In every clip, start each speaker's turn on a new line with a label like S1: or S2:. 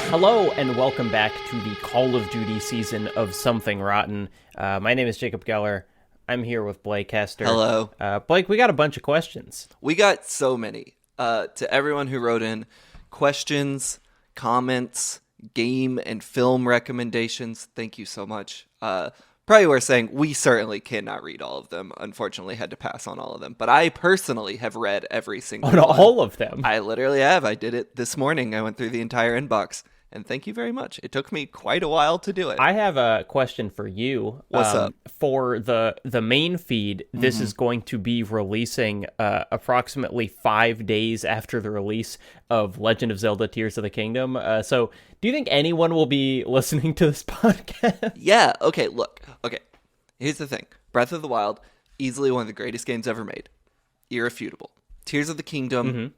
S1: Hello and welcome back to the Call of Duty season of Something Rotten. My name is Jacob Geller. I'm here with Blake Hester.
S2: Hello.
S1: Blake, we got a bunch of questions.
S2: We got so many. To everyone who wrote in questions, comments, game and film recommendations, thank you so much. Probably worth saying we certainly cannot read all of them. Unfortunately, had to pass on all of them. But I personally have read every single one.
S1: All of them?
S2: I literally have. I did it this morning. I went through the entire inbox. And thank you very much. It took me quite a while to do it.
S1: I have a question for you.
S2: What's up?
S1: For the main feed, this is going to be releasing approximately 5 days after the release of Legend of Zelda Tears of the Kingdom. So do you think anyone will be listening to this podcast?
S2: Yeah. Okay, look. Okay. Here's the thing. Breath of the Wild, easily one of the greatest games ever made. Irrefutable. Tears of the Kingdom,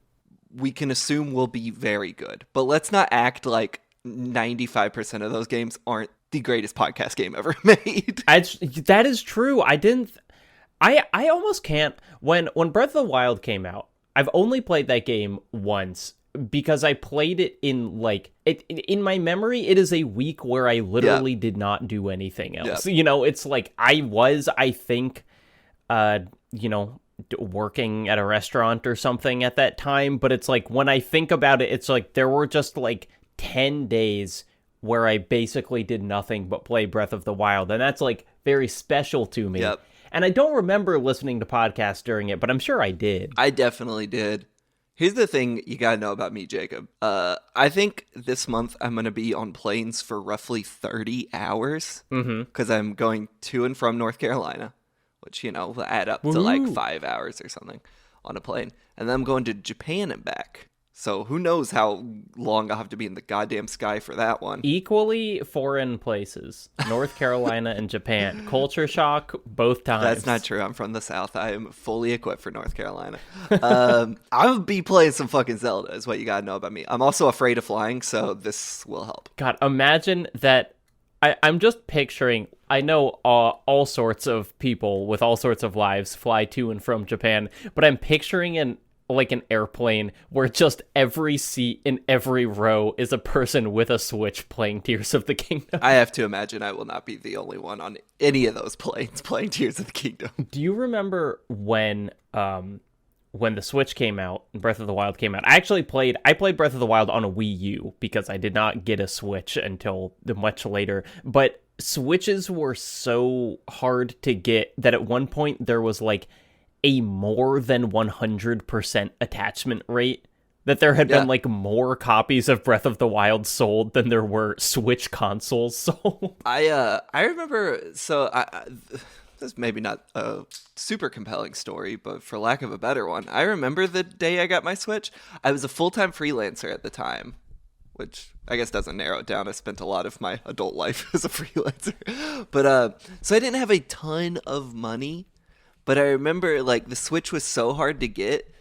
S2: we can assume will be very good. But let's not act like 95% of those games aren't the greatest podcast game ever made.
S1: That is true. I almost can't. When Breath of the Wild came out, I've only played that game once because I played it in in my memory, it is a week where I literally did not do anything else.
S2: Yeah.
S1: You know, it's like I think, working at a restaurant or something at that time. But it's like, when I think about it, it's like there were just like 10 days where I basically did nothing but play Breath of the Wild. And that's like very special to me.
S2: Yep.
S1: And I don't remember listening to podcasts during it, but I'm sure I did.
S2: I definitely did. Here's the thing you gotta know about me, Jacob. I think this month I'm gonna be on planes for roughly 30 hours. Because I'm going to and from North Carolina, which, will add up to like 5 hours or something on a plane. And then I'm going to Japan and back. So who knows how long I'll have to be in the goddamn sky for that one.
S1: Equally foreign places. North Carolina and Japan. Culture shock both times.
S2: That's not true. I'm from the South. I am fully equipped for North Carolina. I'll be playing some fucking Zelda is what you gotta know about me. I'm also afraid of flying, so this will help.
S1: God, imagine that. I'm just picturing, I know all sorts of people with all sorts of lives fly to and from Japan, but I'm picturing an airplane where just every seat in every row is a person with a Switch playing Tears of the Kingdom.
S2: I have to imagine I will not be the only one on any of those planes playing Tears of the Kingdom.
S1: Do you remember when the Switch came out and Breath of the Wild came out? I played Breath of the Wild on a Wii U because I did not get a Switch until much later. But Switches were so hard to get that at one point there was like a more than 100% attachment rate, that there had been like more copies of Breath of the Wild sold than there were Switch consoles sold.
S2: I remember, so this is maybe not a super compelling story, but for lack of a better one, I remember the day I got my Switch. I was a full-time freelancer at the time, which I guess doesn't narrow it down. I spent a lot of my adult life as a freelancer. But so I didn't have a ton of money. But I remember, like, the Switch was so hard to get,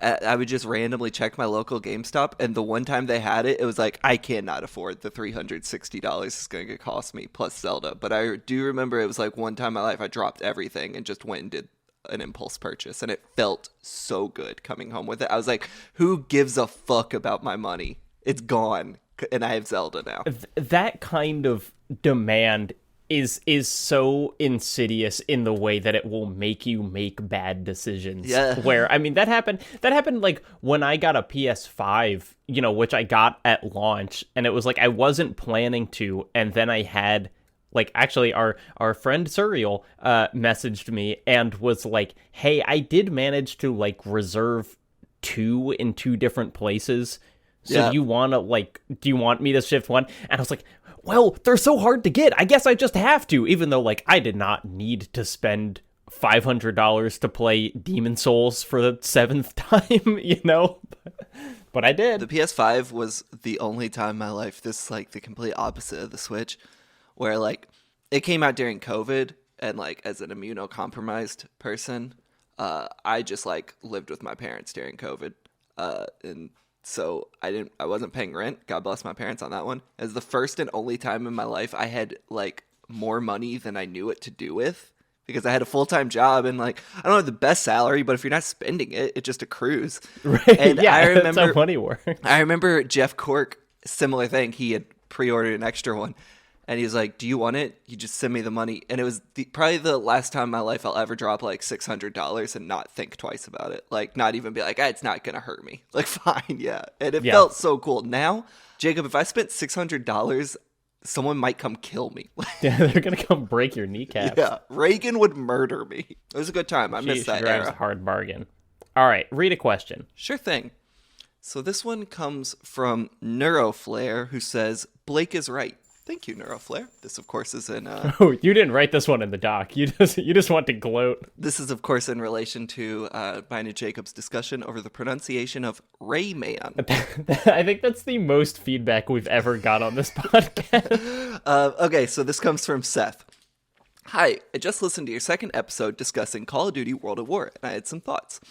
S2: I would just randomly check my local GameStop, and the one time they had it, it was like, I cannot afford the $360 it's going to cost me, plus Zelda. But I do remember it was like one time in my life I dropped everything and just went and did an impulse purchase, and it felt so good coming home with it. I was like, who gives a fuck about my money? It's gone, and I have Zelda now.
S1: That kind of demand is so insidious in the way that it will make you make bad decisions.
S2: Yeah.
S1: Where, I mean, that happened like when I got a PS5, which I got at launch, and it was like I wasn't planning to, and then I had, like, actually our friend Suriel messaged me and was like, hey, I did manage to like reserve 2 in 2 different places. So do you want me to shift one? And I was like, well, they're so hard to get. I guess I just have to, even though, like, I did not need to spend $500 to play Demon Souls for the 7th time, But I did.
S2: The PS5 was the only time in my life, this is, like, the complete opposite of the Switch, where, like, it came out during COVID, and, like, as an immunocompromised person, I just, like, lived with my parents during COVID, and so I wasn't paying rent. God bless my parents on that one. As the first and only time in my life I had like more money than I knew what to do with, because I had a full-time job and like I don't have the best salary, but if you're not spending it, it just accrues.
S1: Right.
S2: And
S1: yeah,
S2: I remember
S1: that's how money works.
S2: I remember Jeff Cork similar thing. He had pre-ordered an extra one. And he was like, do you want it? You just send me the money. And it was probably the last time in my life I'll ever drop like $600 and not think twice about it. Like, not even be like, it's not going to hurt me. Like, fine, yeah. And it felt so cool. Now, Jacob, if I spent $600, someone might come kill me.
S1: Yeah, they're going to come break your kneecaps.
S2: Yeah, Reagan would murder me. It was a good time. I missed that
S1: She drives
S2: era.
S1: a hard bargain. All right, read a question.
S2: Sure thing. So this one comes from Neuroflare, who says, Blake is right. Thank you, Neuroflare. This, of course, is in...
S1: Oh, you didn't write this one in the doc. You just want to gloat.
S2: This is, of course, in relation to mine and Jacob's discussion over the pronunciation of Rayman.
S1: I think that's the most feedback we've ever got on this podcast.
S2: Okay, so this comes from Seth. Hi, I just listened to your second episode discussing Call of Duty World at War, and I had some thoughts.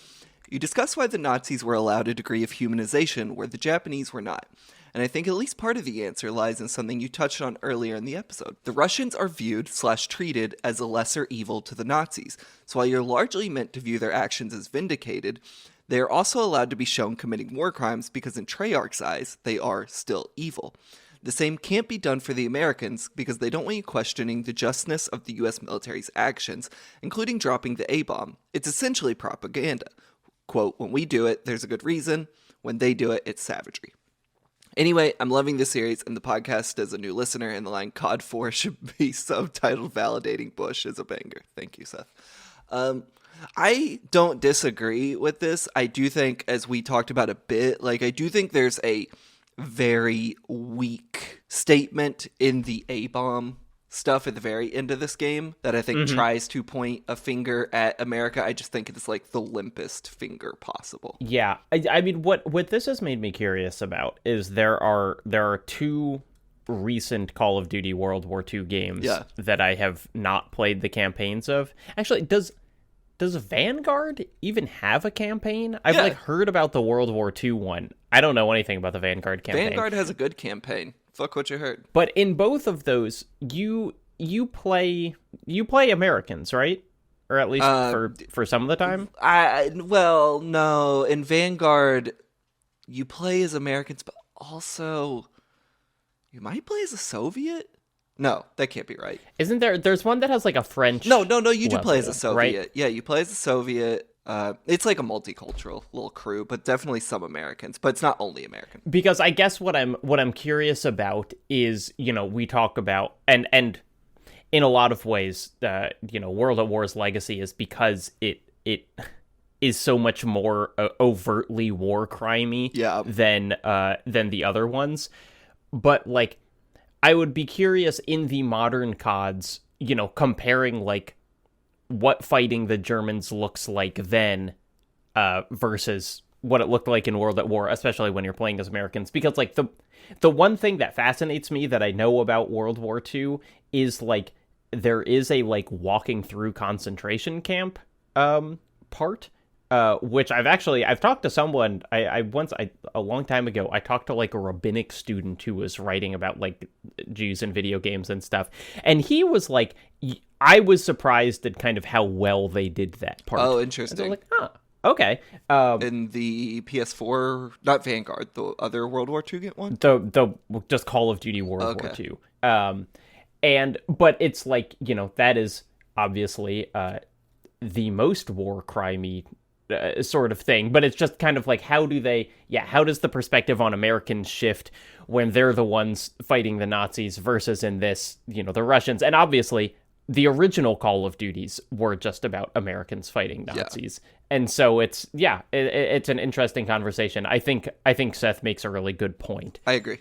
S2: You discussed why the Nazis were allowed a degree of humanization where the Japanese were not. And I think at least part of the answer lies in something you touched on earlier in the episode. The Russians are viewed/treated as a lesser evil to the Nazis. So while you're largely meant to view their actions as vindicated, they are also allowed to be shown committing war crimes because in Treyarch's eyes, they are still evil. The same can't be done for the Americans because they don't want you questioning the justness of the US military's actions, including dropping the A-bomb. It's essentially propaganda. Quote, when we do it, there's a good reason. When they do it, it's savagery. Anyway, I'm loving this series and the podcast as a new listener, and the line COD 4 should be subtitled Validating Bush is a banger. Thank you, Seth. I don't disagree with this. I do think, as we talked about a bit, like I do think there's a very weak statement in the A-bomb stuff at the very end of this game that I think tries to point a finger at America. I just think it's like the limpest finger possible.
S1: Yeah, I mean, what this has made me curious about is there are two recent Call of Duty World War II games that I have not played the campaigns of. Actually, does Vanguard even have a campaign? I've heard about the World War II one. I don't know anything about the Vanguard campaign.
S2: Vanguard has a good campaign. Fuck what you heard.
S1: But in both of those, you play Americans, right? Or at least for some of the time?
S2: Well, no. In Vanguard, you play as Americans, but also you might play as a Soviet? No, that can't be right.
S1: Isn't there's one that has like a French
S2: No, you do play as a Soviet.
S1: Right?
S2: Yeah, you play as a Soviet. It's like a multicultural little crew, but definitely some Americans, but it's not only American.
S1: Because I guess what I'm curious about is, we talk about and in a lot of ways, World at War's legacy is because it is so much more overtly war crimey than the other ones. But like, I would be curious in the modern CODs, comparing like what fighting the Germans looks like then versus what it looked like in World at War, especially when you're playing as Americans. Because like the one thing that fascinates me that I know about World War II is like there is a like walking through concentration camp part, which I've talked to someone I once a long time ago. I talked to like a rabbinic student who was writing about like Jews and video games and stuff, and he was like, I was surprised at kind of how well they did that part.
S2: Oh, interesting.
S1: Like, okay.
S2: In the PS4, not Vanguard, the other World War II one?
S1: The just Call of Duty World War II. But it's like, that is obviously the most war crimey sort of thing, but it's just kind of like, how does the perspective on Americans shift when they're the ones fighting the Nazis versus in this, the Russians? And obviously the original Call of Duties were just about Americans fighting Nazis. Yeah. And so it's an interesting conversation. I think Seth makes a really good point.
S2: I agree.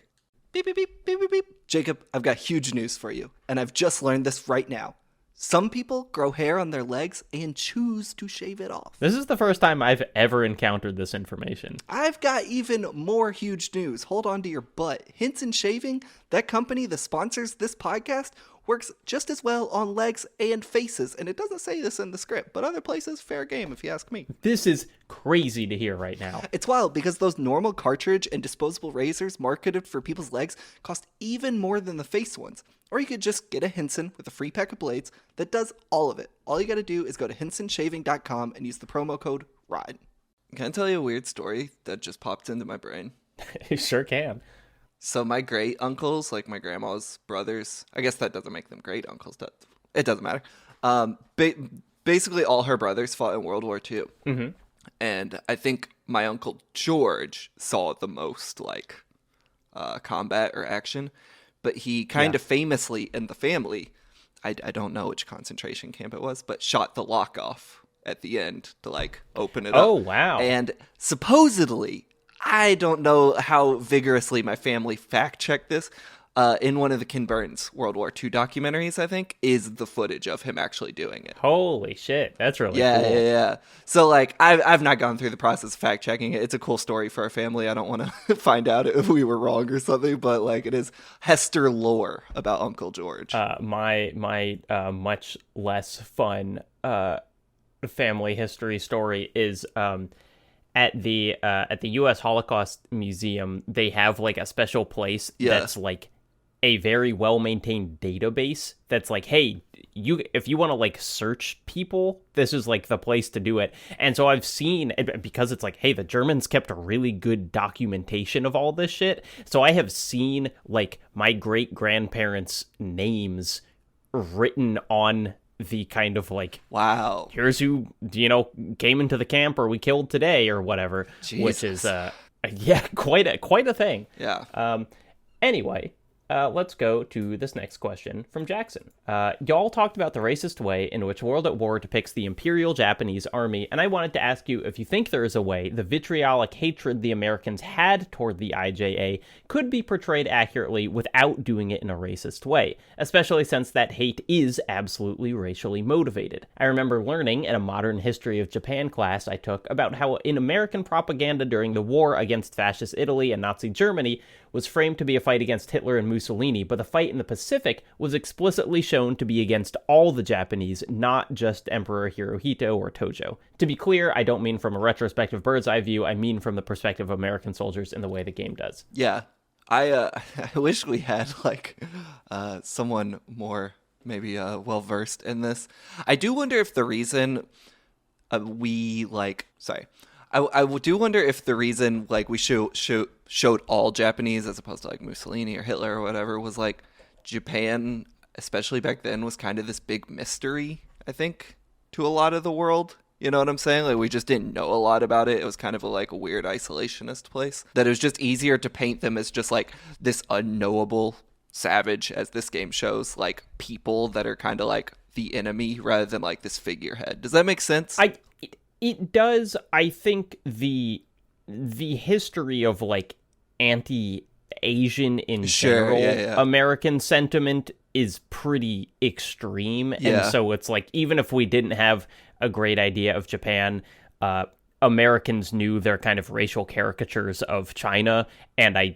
S2: Beep, beep, beep, beep, beep, beep. Jacob, I've got huge news for you, and I've just learned this right now. Some people grow hair on their legs and choose to shave it off.
S1: This is the first time I've ever encountered this information.
S2: I've got even more huge news. Hold on to your butt. Hinson Shaving, that company that sponsors this podcast, works just as well on legs and faces. And it doesn't say this in the script, but other places, fair game if you ask me.
S1: This is crazy to hear right now.
S2: It's wild because those normal cartridge and disposable razors marketed for people's legs cost even more than the face ones. Or you could just get a Hinson with a free pack of blades that does all of it. All you got to do is go to hinsonshaving.com and use the promo code RIDE. Can I tell you a weird story that just popped into my brain?
S1: You sure can.
S2: So my great uncles, like my grandma's brothers, I guess that doesn't make them great uncles. It doesn't matter. Basically, all her brothers fought in World War II.
S1: Mm-hmm.
S2: And I think my uncle George saw the most like combat or action, but he kind of famously in the family, I don't know which concentration camp it was, but shot the lock off at the end to like open it up.
S1: Oh, wow.
S2: And supposedly, I don't know how vigorously my family fact checked this. In one of the Ken Burns World War II documentaries, I think, is the footage of him actually doing it.
S1: Holy shit, that's really cool.
S2: Yeah. So, like, I've not gone through the process of fact checking it. It's a cool story for our family. I don't want to find out if we were wrong or something, but like, it is Hester lore about Uncle George.
S1: My much less fun family history story is at the U.S. Holocaust Museum. They have like a special place that's like a very well-maintained database that's like, hey, if you want to like search people, this is like the place to do it. And so I've seen, because it's like, hey, the Germans kept a really good documentation of all this shit. So I have seen like my great-grandparents' names written on the kind of like,
S2: wow,
S1: here's who, came into the camp or we killed today or whatever. Jesus. Which is, quite a thing.
S2: Yeah.
S1: Anyway, let's go to this next question from Jackson. Y'all talked about the racist way in which World at War depicts the Imperial Japanese Army, and I wanted to ask you if you think there is a way the vitriolic hatred the Americans had toward the IJA could be portrayed accurately without doing it in a racist way, especially since that hate is absolutely racially motivated. I remember learning in a modern history of Japan class I took about how in American propaganda during the war against fascist Italy and Nazi Germany was framed to be a fight against Hitler and Mussolini, but the fight in the Pacific was explicitly shown to be against all the Japanese, not just Emperor Hirohito or Tojo. To be clear, I don't mean from a retrospective bird's eye view, I mean from the perspective of American soldiers in the way the game does.
S2: Yeah. I wish we had like someone more maybe well versed in this. I do wonder if the reason I do wonder if the reason like we showed all Japanese as opposed to like Mussolini or Hitler or whatever was like Japan, especially back then, was kind of this big mystery, I think, to a lot of the world. You know what I'm saying? Like, we just didn't know a lot about it. It was kind of a weird isolationist place. That it was just easier to paint them as just like this unknowable savage, as this game shows, like people that are kind of like the enemy rather than like this figurehead. Does that make sense?
S1: It does. I think the history of like anti-Asian in general American sentiment is pretty extreme. And so it's like, even if we didn't have a great idea of Japan, Americans knew their kind of racial caricatures of China. And I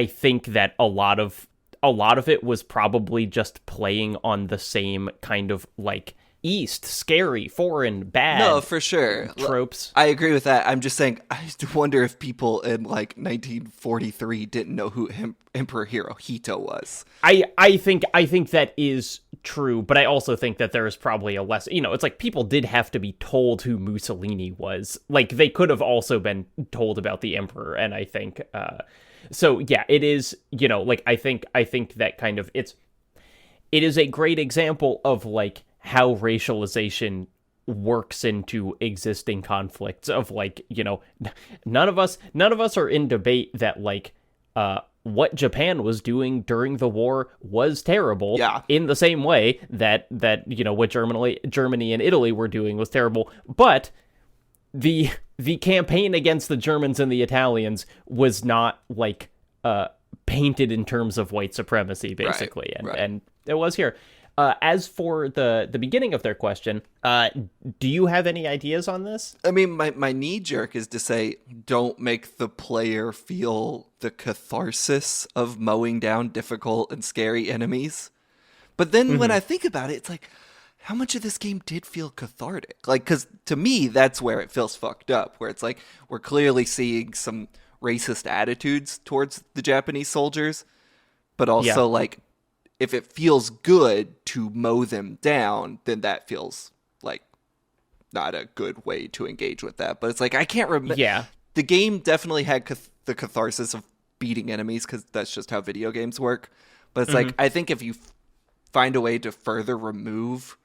S1: think that a lot of it was probably just playing on the same kind of like East, scary, foreign, bad.
S2: No, for sure.
S1: Tropes.
S2: I agree with that. I'm just saying, I wonder if people in like 1943 didn't know who Emperor Hirohito was.
S1: I think that is true, but I also think that there is probably a less, it's like people did have to be told who Mussolini was. Like, they could have also been told about the emperor, and I think, so yeah, it is, like, I think that kind of, it is a great example of like how racialization works into existing conflicts of like, none of us are in debate that like, what Japan was doing during the war was terrible.
S2: Yeah.
S1: In the same way that what Germany and Italy were doing was terrible. But the campaign against the Germans and the Italians was not like painted in terms of white supremacy, basically.
S2: Right.
S1: And it was here. As for the beginning of their question, do you have any ideas on this?
S2: I mean, my knee jerk is to say, don't make the player feel the catharsis of mowing down difficult and scary enemies. But then when I think about it, it's like, how much of this game did feel cathartic? Like, because to me, that's where it feels fucked up, where it's like, we're clearly seeing some racist attitudes towards the Japanese soldiers, but also like, if it feels good to mow them down, then that feels like not a good way to engage with that. But it's like, I can't remember.
S1: Yeah.
S2: The game definitely had the catharsis of beating enemies because that's just how video games work. But it's like, I think if you find a way to further remove,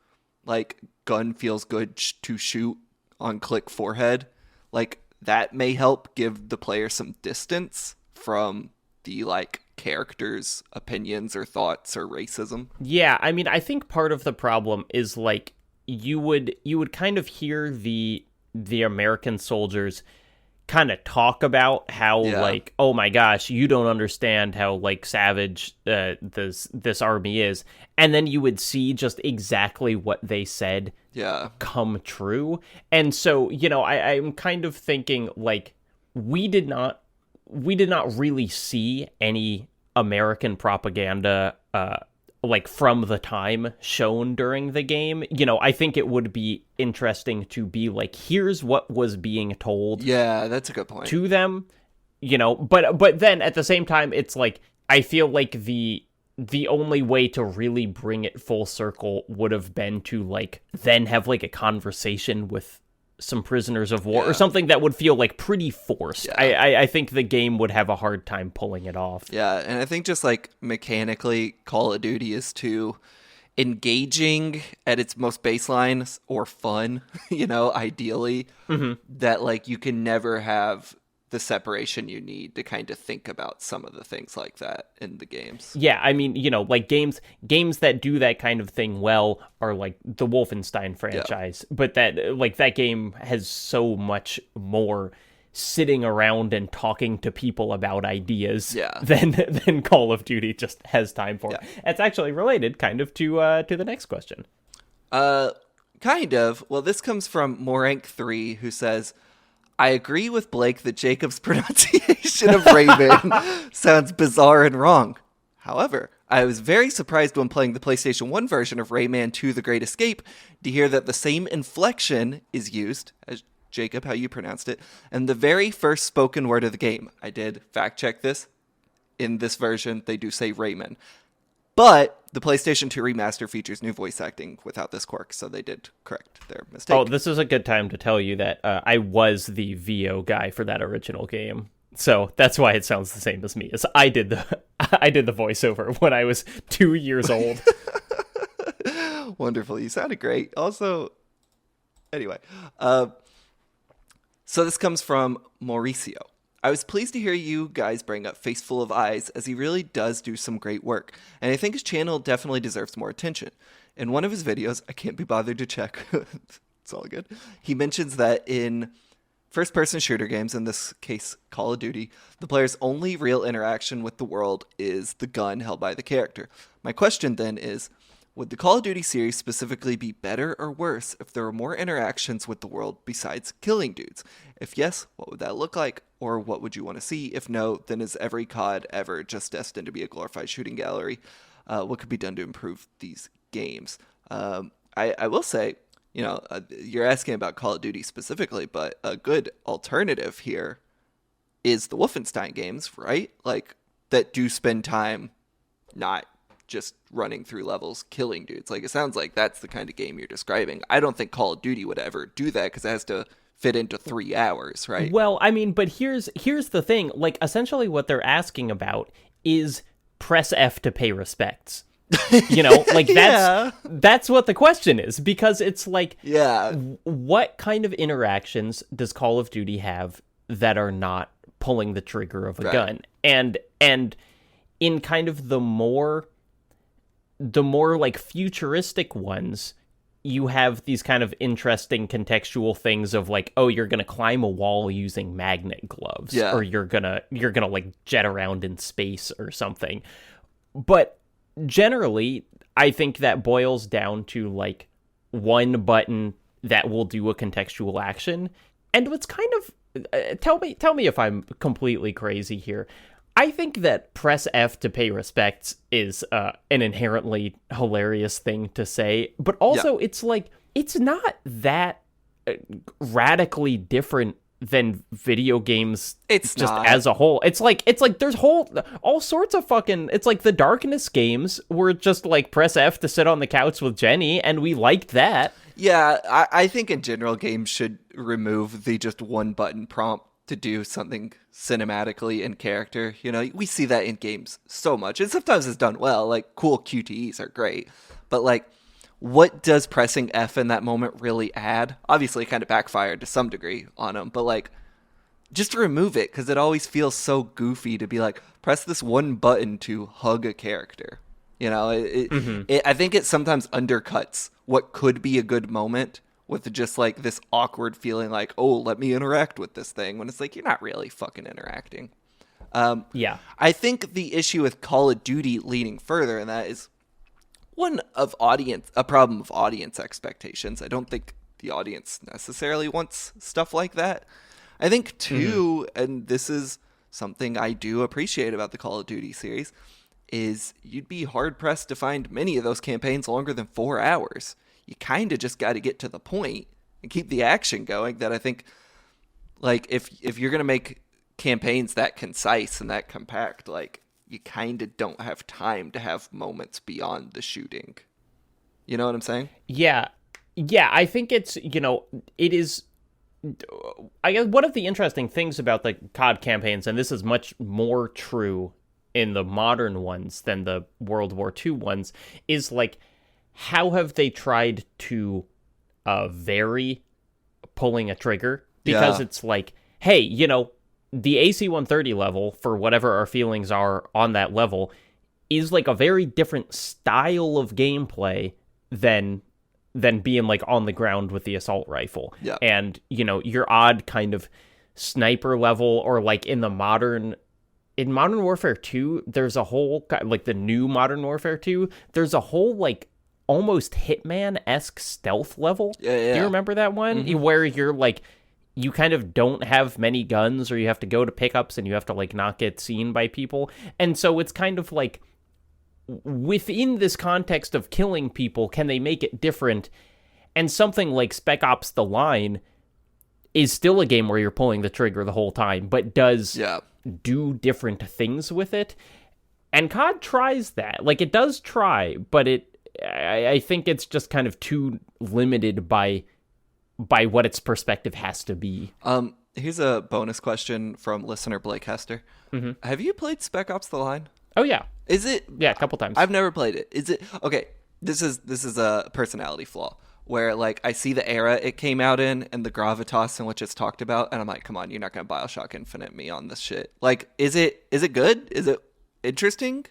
S2: like, gun feels good to shoot on click forehead, like, that may help give the player some distance from the, like, characters' opinions or thoughts or racism.
S1: Yeah, I mean, I think part of the problem is, like, you would kind of hear the American soldiers kind of talk about how like, oh my gosh, you don't understand how like savage this army is, and then you would see just exactly what they said come true. And so, you know, I'm kind of thinking like we did not really see any American propaganda like from the time shown during the game. You know, I think it would be interesting to be like, here's what was being told.
S2: Yeah, that's a good point.
S1: To them, you know, but then at the same time, it's like, I feel like the only way to really bring it full circle would have been to like then have like a conversation with some prisoners of war or something that would feel like pretty forced. I think the game would have a hard time pulling it off.
S2: Yeah, and I think just like mechanically, Call of Duty is too engaging at its most baseline or fun, you know, ideally, that like you can never have the separation you need to kind of think about some of the things like that in the games.
S1: Yeah, I mean, you know, like games that do that kind of thing well are like the Wolfenstein franchise, but that like that game has so much more sitting around and talking to people about ideas than Call of Duty just has time for. It's actually related kind of to the next question.
S2: Kind of. Well, this comes from Morank3, who says, I agree with Blake that Jacob's pronunciation of Rayman sounds bizarre and wrong. However, I was very surprised when playing the PlayStation 1 version of Rayman 2 The Great Escape to hear that the same inflection is used, as Jacob, how you pronounced it, and the very first spoken word of the game. I did fact check this. In this version, they do say Rayman. But the PlayStation 2 remaster features new voice acting without this quirk, so they did correct their mistake.
S1: Oh, this is a good time to tell you that I was the VO guy for that original game. So that's why it sounds the same as me. As I did the voiceover when I was 2 years old.
S2: Wonderful. You sounded great. Also, anyway, so this comes from Mauricio. I was pleased to hear you guys bring up Faceful of Eyes, as he really does do some great work, and I think his channel definitely deserves more attention. In one of his videos, I can't be bothered to check, it's all good, he mentions that in first-person shooter games, in this case Call of Duty, the player's only real interaction with the world is the gun held by the character. My question then is, would the Call of Duty series specifically be better or worse if there were more interactions with the world besides killing dudes? If yes, what would that look like? Or what would you want to see? If no, then is every COD ever just destined to be a glorified shooting gallery? What could be done to improve these games? I will say, you know, you're asking about Call of Duty specifically, but a good alternative here is the Wolfenstein games, right? Like, that do spend time not just running through levels, killing dudes. Like, it sounds like that's the kind of game you're describing. I don't think Call of Duty would ever do that because it has to fit into 3 hours, right?
S1: Well, I mean, but here's the thing. Like, essentially what they're asking about is press F to pay respects. You know, like that's what the question is, because it's like, what kind of interactions does Call of Duty have that are not pulling the trigger of a gun? And in kind of the more like futuristic ones, you have these kind of interesting contextual things of like, oh, you're gonna climb a wall using magnet gloves, or you're gonna like jet around in space or something. But generally, I think that boils down to like one button that will do a contextual action. And what's kind of tell me if I'm completely crazy here. I think that press F to pay respects is an inherently hilarious thing to say, but also it's like, it's not that radically different than video games.
S2: It's
S1: just
S2: not.
S1: As a whole. It's like there's all sorts of fucking, it's like the Darkness games were just like press F to sit on the couch with Jenny, and we liked that.
S2: Yeah, I think in general games should remove the just one button prompt to do something cinematically in character. You know, we see that in games so much, and sometimes it's done well. Like, cool QTEs are great, but like, what does pressing F in that moment really add? Obviously, it kind of backfired to some degree on him, but like, just to remove it, because it always feels so goofy to be like, press this one button to hug a character. You know, I think it sometimes undercuts what could be a good moment with just like this awkward feeling like, oh, let me interact with this thing, when it's like, you're not really fucking interacting.
S1: Yeah.
S2: I think the issue with Call of Duty leaning further in that is a problem of audience expectations. I don't think the audience necessarily wants stuff like that. I think too, and this is something I do appreciate about the Call of Duty series, is you'd be hard pressed to find many of those campaigns longer than 4 hours. You kind of just got to get to the point and keep the action going. That I think, like, if you're gonna make campaigns that concise and that compact, like, you kind of don't have time to have moments beyond the shooting. You know what I'm saying?
S1: Yeah. I think it's, it is. I guess one of the interesting things about the COD campaigns, and this is much more true in the modern ones than the World War II ones, is like, how have they tried to vary pulling a trigger? Because it's like, hey, the AC-130 level, for whatever our feelings are on that level, is like a very different style of gameplay than being like on the ground with the assault rifle.
S2: Yeah.
S1: And, your odd kind of sniper level, or like in Modern Warfare 2, there's a whole, like the new Modern Warfare 2, there's a whole like almost Hitman-esque stealth level.
S2: Yeah.
S1: Do you remember that one? Mm-hmm. Where you're like, you kind of don't have many guns, or you have to go to pickups and you have to like not get seen by people. And so it's kind of like, within this context of killing people, can they make it different? And something like Spec Ops The Line is still a game where you're pulling the trigger the whole time, but does do different things with it. And COD tries that. Like, it does try, but I think it's just kind of too limited by what its perspective has to be.
S2: Here's a bonus question from listener Blake Hester. Mm-hmm. Have you played Spec Ops The Line?
S1: Oh, yeah.
S2: Is it?
S1: Yeah, a couple times.
S2: I've never played it. Is it? Okay, this is a personality flaw where, like, I see the era it came out in and the gravitas in which it's talked about, and I'm like, come on, you're not going to BioShock Infinite me on this shit. Like, is it good? Is it interesting?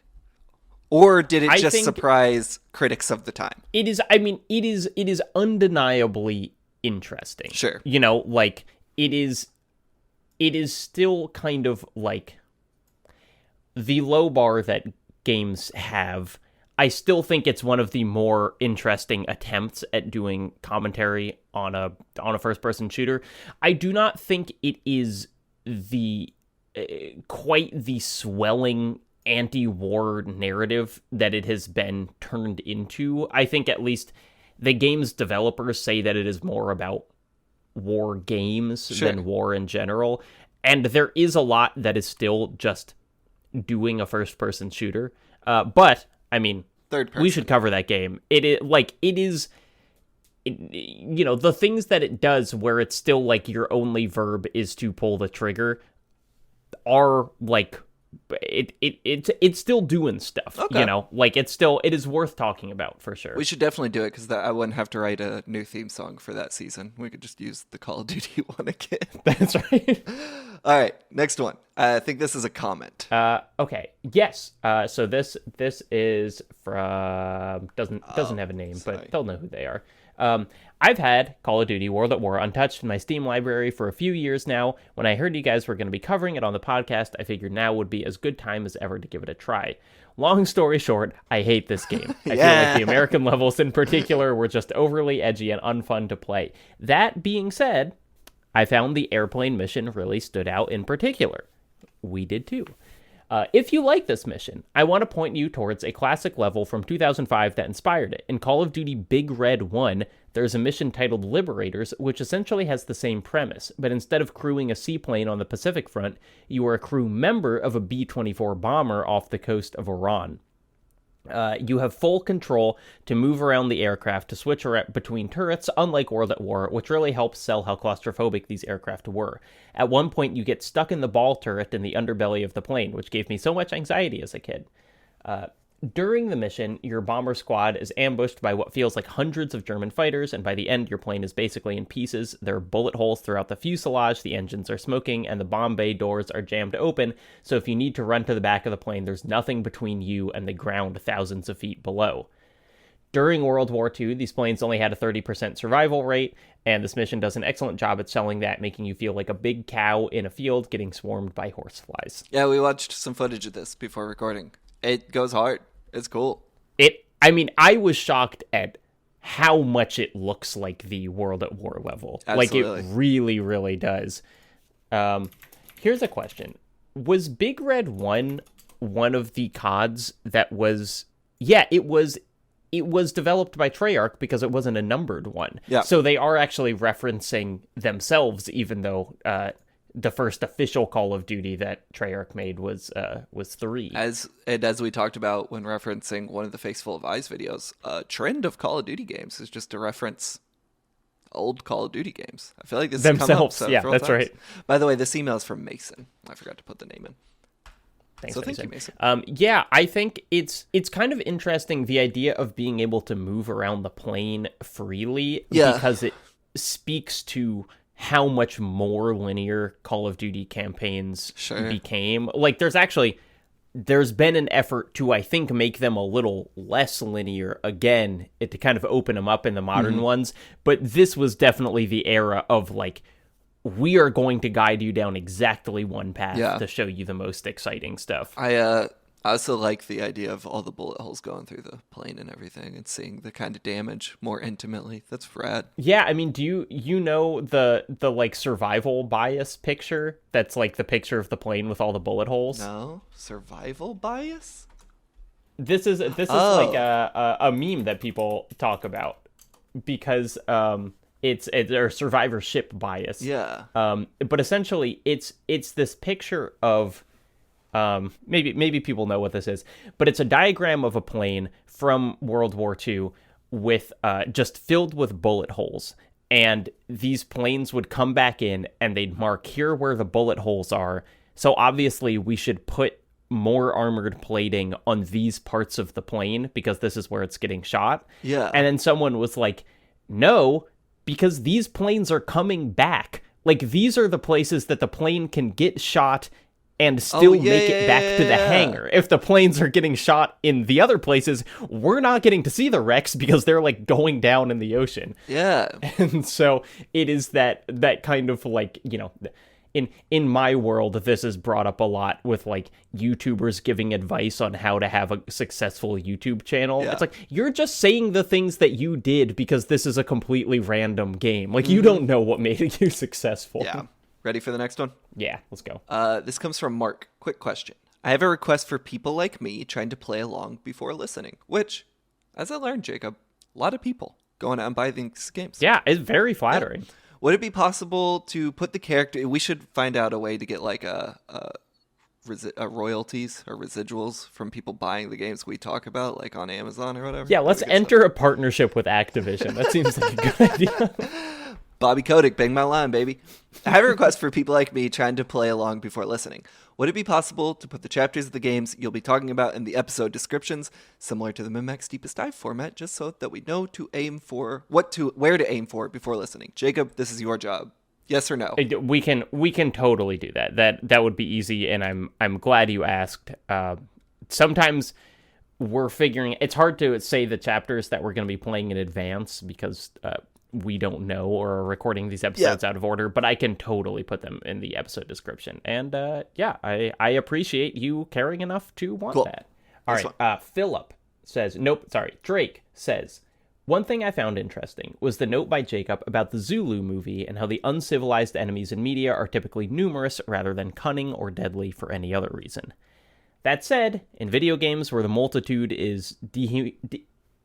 S2: Or did it just surprise critics of the time?
S1: It is, I mean, it is undeniably interesting.
S2: Sure.
S1: Like, it is still kind of like the low bar that games have. I still think it's one of the more interesting attempts at doing commentary on a first-person shooter. I do not think it is the quite the swelling anti-war narrative that it has been turned into. I think at least the game's developers say that it is more about war games than war in general. And there is a lot that is still just doing a first-person shooter. But, I mean,
S2: third person.
S1: We should cover that game. The things that it does where it's still like your only verb is to pull the trigger are like, it's still doing stuff.
S2: Okay.
S1: It is worth talking about for sure.
S2: We should definitely do it, because I wouldn't have to write a new theme song for that season. We could just use the Call of Duty one again.
S1: That's right.
S2: All right, next one. I think this is a comment.
S1: Okay. Yes. So this is from doesn't have a name, but they'll know who they are. I've had Call of Duty World at War untouched in my Steam library for a few years now. When I heard you guys were going to be covering it on the podcast, I figured now would be as good time as ever to give it a try. Long story short, I hate this game. I feel like the American levels in particular were just overly edgy and unfun to play. That being said, I found the airplane mission really stood out in particular. We did too. If you like this mission, I want to point you towards a classic level from 2005 that inspired it. In Call of Duty Big Red 1, there's a mission titled Liberators, which essentially has the same premise, but instead of crewing a seaplane on the Pacific front, you are a crew member of a B-24 bomber off the coast of Iran. You have full control to move around the aircraft to switch between turrets, unlike World at War, which really helps sell how claustrophobic these aircraft were. At one point, you get stuck in the ball turret in the underbelly of the plane, which gave me so much anxiety as a kid. During the mission, your bomber squad is ambushed by what feels like hundreds of German fighters, and by the end, your plane is basically in pieces. There are bullet holes throughout the fuselage, the engines are smoking, and the bomb bay doors are jammed open, so if you need to run to the back of the plane, there's nothing between you and the ground thousands of feet below. During World War II, these planes only had a 30% survival rate, and this mission does an excellent job at selling that, making you feel like a big cow in a field getting swarmed by horseflies.
S2: Yeah, we watched some footage of this before recording. It goes hard. It's cool.
S1: I was shocked at how much it looks like the World at War level.
S2: Absolutely.
S1: Like, it really, really does. Here's a question. Was Big Red 1 one of the CODs that was... Yeah, it was developed by Treyarch because it wasn't a numbered one.
S2: Yeah.
S1: So they are actually referencing themselves, even though... the first official Call of Duty that Treyarch made was 3.
S2: As we talked about when referencing one of the Faceful of Eyes videos, a trend of Call of Duty games is just to reference old Call of Duty games. I feel like this
S1: themselves.
S2: Has come up
S1: Yeah,
S2: several
S1: that's
S2: times.
S1: right.
S2: By the way, this email is from Mason. I forgot to put the name in.
S1: Thanks,
S2: so
S1: Mason.
S2: thank you, Mason.
S1: Yeah, I think it's kind of interesting, the idea of being able to move around the plane freely, because it speaks to how much more linear Call of Duty campaigns became. Like, there's been an effort to, I think, make them a little less linear again, to kind of open them up in the modern ones. But this was definitely the era of, like, we are going to guide you down exactly one path to show you the most exciting stuff.
S2: I also like the idea of all the bullet holes going through the plane and everything, and seeing the kind of damage more intimately. That's rad.
S1: Yeah, I mean, do you know the like survival bias picture? That's like the picture of the plane with all the bullet holes.
S2: No, survival bias.
S1: This is like a meme that people talk about because it's their survivorship bias.
S2: Yeah.
S1: But essentially, it's this picture of. Maybe people know what this is, but it's a diagram of a plane from World War II with just filled with bullet holes. And these planes would come back in and they'd mark here where the bullet holes are. So obviously we should put more armored plating on these parts of the plane because this is where it's getting shot.
S2: Yeah.
S1: And then someone was like, no, because these planes are coming back. Like, these are the places that the plane can get shot and still make it back to the hangar. If the planes are getting shot in the other places, we're not getting to see the wrecks because they're, like, going down in the ocean.
S2: Yeah.
S1: And so it is that kind of, like, you know, in my world, this is brought up a lot with, like, YouTubers giving advice on how to have a successful YouTube channel.
S2: Yeah.
S1: It's like, you're just saying the things that you did because this is a completely random game. Like, you don't know what made you successful.
S2: Yeah. Ready for the next one?
S1: Yeah, let's go.
S2: This comes from Mark. Quick question. I have a request for people like me trying to play along before listening, which, as I learned, Jacob, a lot of people going out and buying these games.
S1: Yeah, it's very flattering.
S2: Yeah. Would it be possible to put the character... We should find out a way to get, like, a royalties or residuals from people buying the games we talk about, like on Amazon or whatever.
S1: Yeah, let's enter a partnership with Activision. That seems like a good idea.
S2: Bobby Kotick, bang my line, baby. I have a request for people like me trying to play along before listening. Would it be possible to put the chapters of the games you'll be talking about in the episode descriptions, similar to the Mimax Deepest Dive format, just so that we know where to aim for before listening? Jacob, this is your job. Yes or no?
S1: We can totally do that. That would be easy, and I'm glad you asked. Sometimes we're figuring it's hard to say the chapters that we're going to be playing in advance because we don't know or are recording these episodes out of order, but I can totally put them in the episode description. And I appreciate you caring enough to want that. All right. Philip says, Drake says, one thing I found interesting was the note by Jacob about the Zulu movie and how the uncivilized enemies in media are typically numerous rather than cunning or deadly for any other reason. That said, in video games where the multitude is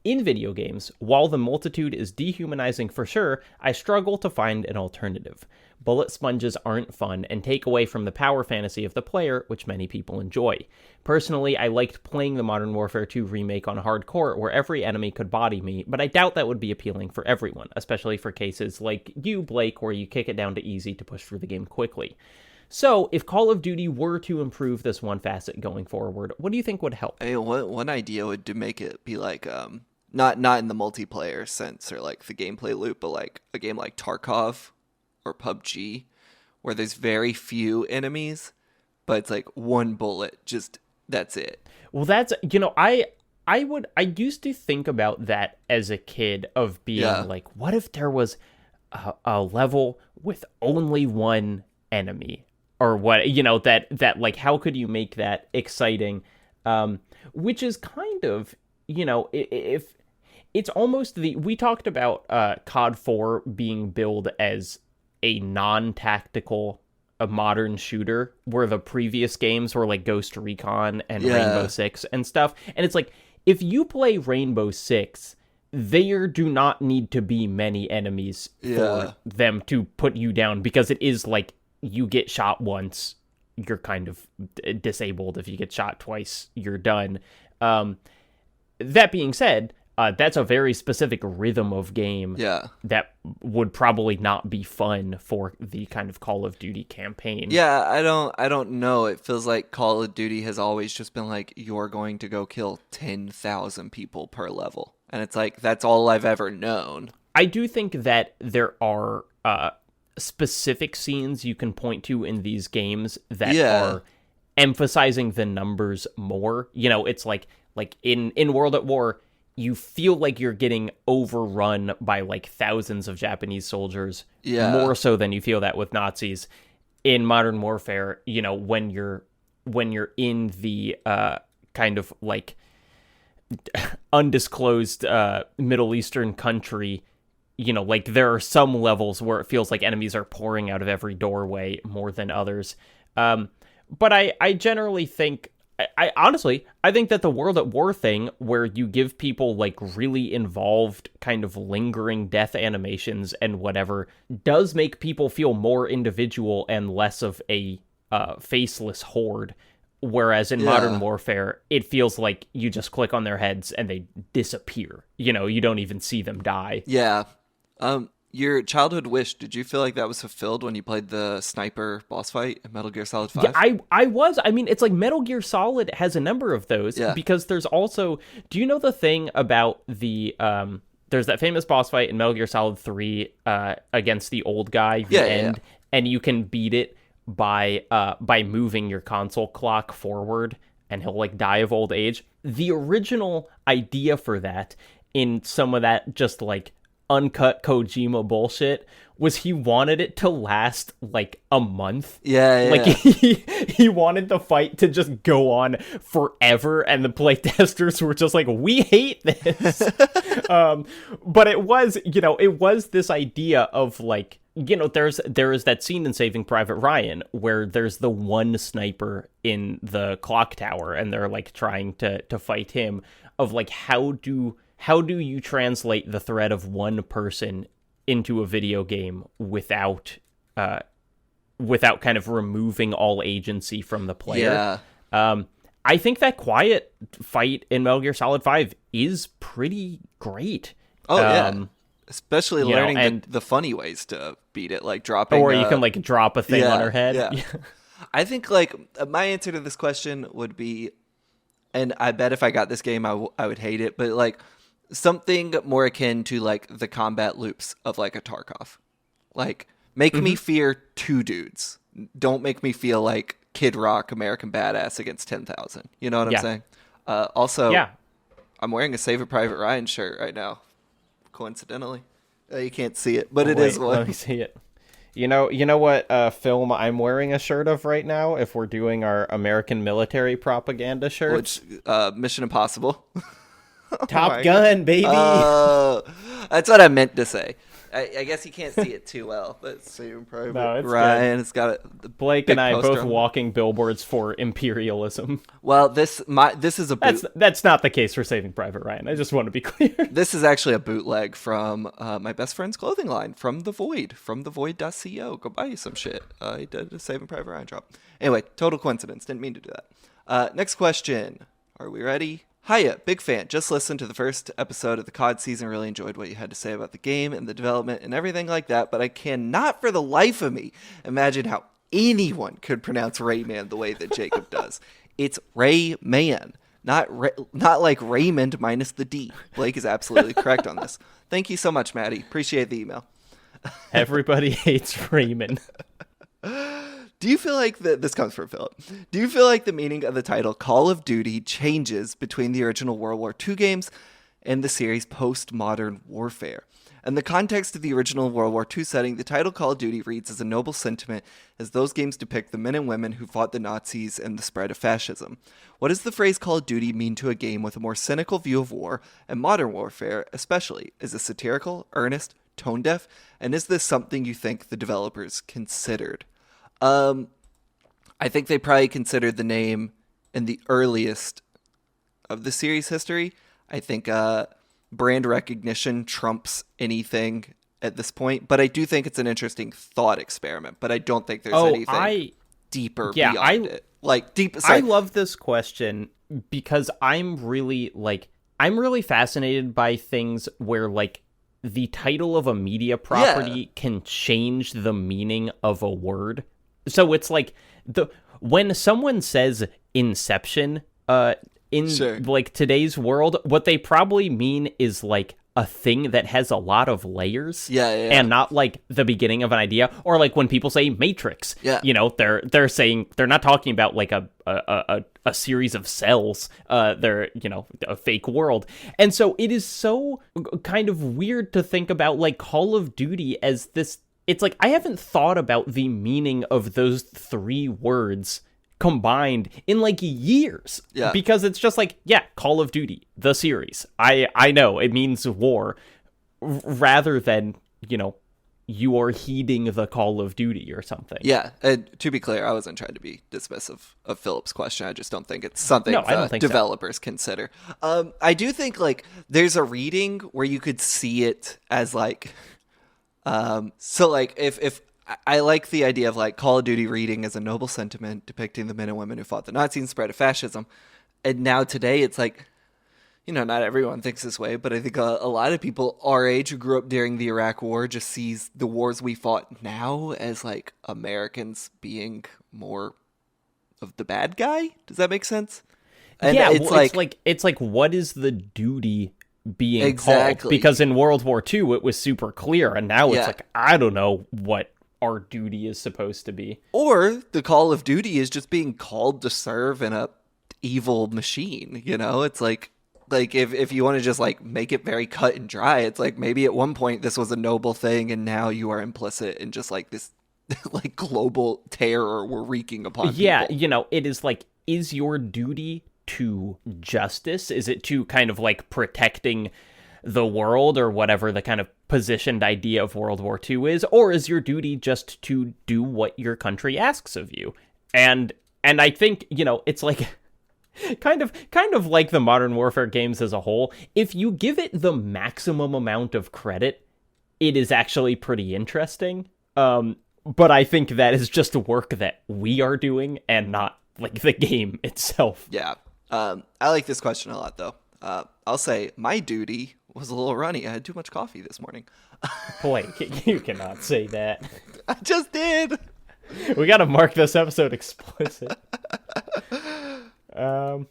S1: In video games, while the multitude is dehumanizing for sure, I struggle to find an alternative. Bullet sponges aren't fun and take away from the power fantasy of the player, which many people enjoy. Personally, I liked playing the Modern Warfare 2 remake on hardcore where every enemy could body me, but I doubt that would be appealing for everyone, especially for cases like you, Blake, where you kick it down to easy to push through the game quickly. So, if Call of Duty were to improve this one facet going forward, what do you think would help?
S2: Hey, one idea would to make it be like not in the multiplayer sense or like the gameplay loop, but like a game like Tarkov or PUBG, where there's very few enemies, but it's like one bullet, just that's it.
S1: Well, that's, I used to think about that as a kid of being like, what if there was a level with only one enemy? Or what, that like, how could you make that exciting? Which is kind of, if it's almost we talked about COD 4 being billed as a non-tactical, a modern shooter, where the previous games were like Ghost Recon and Rainbow Six and stuff. And it's like, if you play Rainbow Six, there do not need to be many enemies for them to put you down, because it is like, you get shot once, you're kind of disabled. If you get shot twice, you're done. That being said, that's a very specific rhythm of game that would probably not be fun for the kind of Call of Duty campaign.
S2: Yeah, I don't know. It feels like Call of Duty has always just been like, you're going to go kill 10,000 people per level. And it's like, that's all I've ever known.
S1: I do think that there are specific scenes you can point to in these games that are emphasizing the numbers more. It's like in World at War, you feel like you're getting overrun by like thousands of Japanese soldiers, more so than you feel that with Nazis. In Modern Warfare, when you're in the kind of like undisclosed Middle Eastern country, like there are some levels where it feels like enemies are pouring out of every doorway more than others. But I generally think, I honestly think that the World at War thing, where you give people like really involved kind of lingering death animations and whatever, does make people feel more individual and less of a faceless horde. Whereas in Modern Warfare, it feels like you just click on their heads and they disappear. You don't even see them die.
S2: Yeah. Your childhood wish, did you feel like that was fulfilled when you played the sniper boss fight in Metal Gear Solid 5?
S1: Yeah, I was. I mean, it's like Metal Gear Solid has a number of those, because there's also, do you know the thing about the, there's that famous boss fight in Metal Gear Solid 3 against the old guy, the end, and you can beat it by moving your console clock forward, and he'll like die of old age. The original idea for that, in some of that just like uncut Kojima bullshit, was he wanted it to last like a month. Like he wanted the fight to just go on forever, and the playtesters were just like, we hate this. But it was, it was this idea of like, there is that scene in Saving Private Ryan where there's the one sniper in the clock tower, and they're like trying to fight him, of like, how do you translate the threat of one person into a video game without kind of removing all agency from the player? I think that quiet fight in Metal Gear Solid 5 is pretty great.
S2: Especially learning the funny ways to beat it, like dropping,
S1: or you can like drop a thing on her head.
S2: I think like my answer to this question would be, and I bet if I got this game, I would hate it, but like something more akin to like the combat loops of like a Tarkov. Like, make me fear two dudes. Don't make me feel like Kid Rock, American Badass against 10,000. You know what I'm saying? Also, I'm wearing a Save a Private Ryan shirt right now. Coincidentally, you can't see it, but it is one.
S1: Let me see it. You know what film I'm wearing a shirt of right now? If we're doing our American military propaganda shirts,
S2: which Mission Impossible,
S1: Top Gun, baby.
S2: That's what I meant to say. I guess you can't see it too well, but Saving Private
S1: No, it's
S2: Ryan. It's got a
S1: Blake
S2: big
S1: and I
S2: poster
S1: both
S2: on it.
S1: walking billboards for imperialism.
S2: Well, this is a boot.
S1: That's not the case for Saving Private Ryan. I just want to be clear.
S2: This is actually a bootleg from my best friend's clothing line, from The Void, from thevoid.co. Go buy you some shit. He did a Saving Private Ryan drop. Anyway, total coincidence. Didn't mean to do that. Next question. Are we ready? Hiya, big fan. Just listened to the first episode of the COD season. Really enjoyed what you had to say about the game and the development and everything like that, but I cannot for the life of me imagine how anyone could pronounce Rayman the way that Jacob does. It's Rayman, not like Raymond minus the D. Blake is absolutely correct on this. Thank you so much, Maddie. Appreciate the email.
S1: Everybody hates Raymond.
S2: Do you feel like this comes from Philip? Do you feel like the meaning of the title Call of Duty changes between the original World War II games and the series post-modern warfare? In the context of the original World War II setting, the title Call of Duty reads as a noble sentiment as those games depict the men and women who fought the Nazis and the spread of fascism. What does the phrase Call of Duty mean to a game with a more cynical view of war and modern warfare especially? Is it satirical, earnest, tone-deaf? And is this something you think the developers considered? I think they probably considered the name in the earliest of the series history. I think brand recognition trumps anything at this point, but I do think it's an interesting thought experiment, but I don't think there's anything deeper beyond it. Like deep. Sorry.
S1: I love this question because I'm really fascinated by things where like the title of a media property can change the meaning of a word. So it's like when someone says Inception in like today's world, what they probably mean is like a thing that has a lot of layers, and not like the beginning of an idea. Or like when people say Matrix, you know, they're saying, they're not talking about like a series of cells. They're, you know, a fake world. And so it is so kind of weird to think about like Call of Duty as this. It's like, I haven't thought about the meaning of those three words combined in like years. Yeah. Because it's just like, Call of Duty, the series. I know it means war, rather than, you know, you are heeding the Call of Duty or something. Yeah.
S2: To be clear, I wasn't trying to be dismissive of Philip's question. I just don't think it's something developers consider. I do think like there's a reading where you could see it as like, so like if I like the idea of like Call of Duty reading as a noble sentiment depicting the men and women who fought the Nazis and spread of fascism. And now today it's like, you know, not everyone thinks this way, but I think a lot of people our age who grew up during the Iraq War just sees the wars we fought now as like Americans being more of the bad guy. Does that make sense? And
S1: it's like what is the duty being called? Because in World War II it was super clear, and now it's like, I don't know what our duty is supposed to be.
S2: Or the Call of Duty is just being called to serve in a evil machine, you know? It's like if you want to just like make it very cut and dry, it's like maybe at one point this was a noble thing and now you are implicit in just like this like global terror we're wreaking upon people.
S1: You know, it is like, is your duty to justice? Is it to kind of like protecting the world or whatever the kind of positioned idea of World War II is? Or is your duty just to do what your country asks of you? And I think, you know, it's like kind of like the modern warfare games as a whole. If you give it the maximum amount of credit, it is actually pretty interesting. But I think that is just work that we are doing and not like the game itself.
S2: Yeah. I like this question a lot, though. I'll say my duty was a little runny. I had too much coffee this morning.
S1: Blake, you cannot say that.
S2: I just did.
S1: We got to mark this episode explicit. All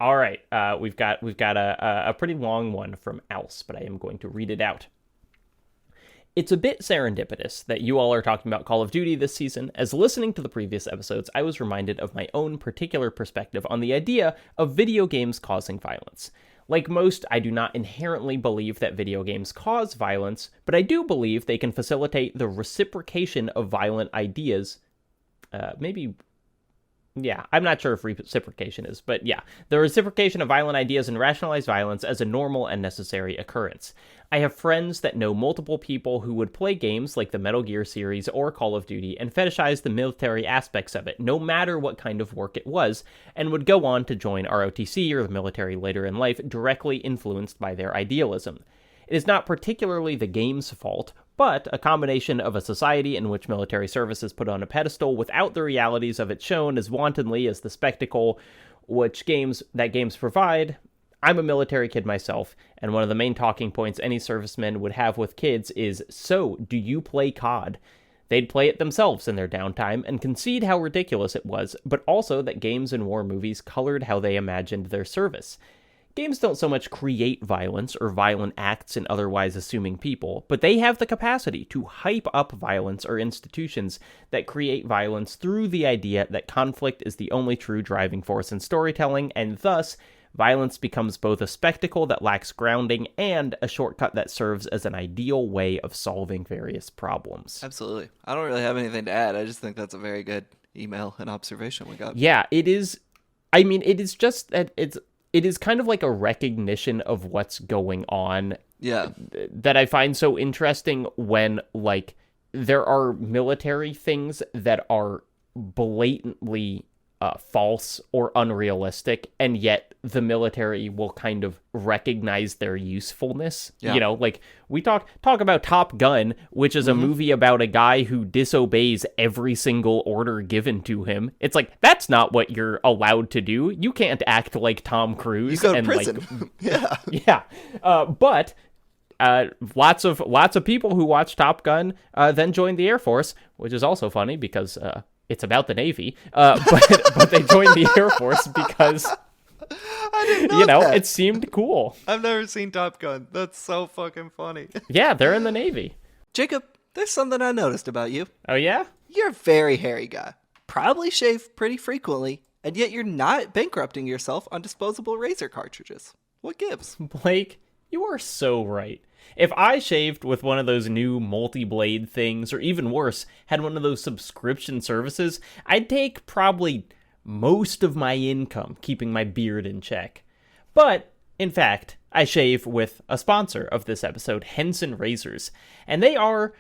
S1: right. We've got a pretty long one from Else, but I am going to read it out. It's a bit serendipitous that you all are talking about Call of Duty this season, as listening to the previous episodes, I was reminded of my own particular perspective on the idea of video games causing violence. Like most, I do not inherently believe that video games cause violence, but I do believe they can facilitate the reciprocation of violent ideas. Maybe Yeah, I'm not sure if reciprocation is, but yeah, the reciprocation of violent ideas and rationalized violence as a normal and necessary occurrence. I have friends that know multiple people who would play games like the Metal Gear series or Call of Duty and fetishize the military aspects of it, no matter what kind of work it was, and would go on to join ROTC or the military later in life, directly influenced by their idealism. It is not particularly the game's fault, but a combination of a society in which military service is put on a pedestal without the realities of it shown as wantonly as the spectacle which games provide. I'm a military kid myself, and one of the main talking points any servicemen would have with kids is, "So, do you play COD?" They'd play it themselves in their downtime and concede how ridiculous it was, but also that games and war movies colored how they imagined their service. Games don't so much create violence or violent acts in otherwise assuming people, but they have the capacity to hype up violence or institutions that create violence through the idea that conflict is the only true driving force in storytelling, and thus, violence becomes both a spectacle that lacks grounding and a shortcut that serves as an ideal way of solving various problems.
S2: Absolutely. I don't really have anything to add. I just think that's a very good email and observation we got.
S1: Yeah, it is. I mean, it is just that it is kind of like a recognition of what's going on.
S2: Yeah.
S1: That I find so interesting when, like, there are military things that are blatantly false or unrealistic, and yet the military will kind of recognize their usefulness.
S2: Yeah.
S1: You know, like we talk about Top Gun, which is a movie about a guy who disobeys every single order given to him. It's like, that's not what you're allowed to do. You can't act like Tom Cruise.
S2: You go to
S1: and
S2: prison.
S1: Like, yeah. But lots of people who watch Top Gun then joined the Air Force, which is also funny because it's about the Navy, but they joined the Air Force because,
S2: I didn't know that.
S1: It seemed cool.
S2: I've never seen Top Gun. That's so fucking funny.
S1: Yeah, they're in the Navy.
S2: Jacob, there's something I noticed about you.
S1: Oh, yeah?
S2: You're a very hairy guy. Probably shave pretty frequently, and yet you're not bankrupting yourself on disposable razor cartridges. What gives?
S1: Blake, you are so right. If I shaved with one of those new multi-blade things, or even worse, had one of those subscription services, I'd take probably most of my income keeping my beard in check. But, in fact, I shave with a sponsor of this episode, Henson Razors, and they are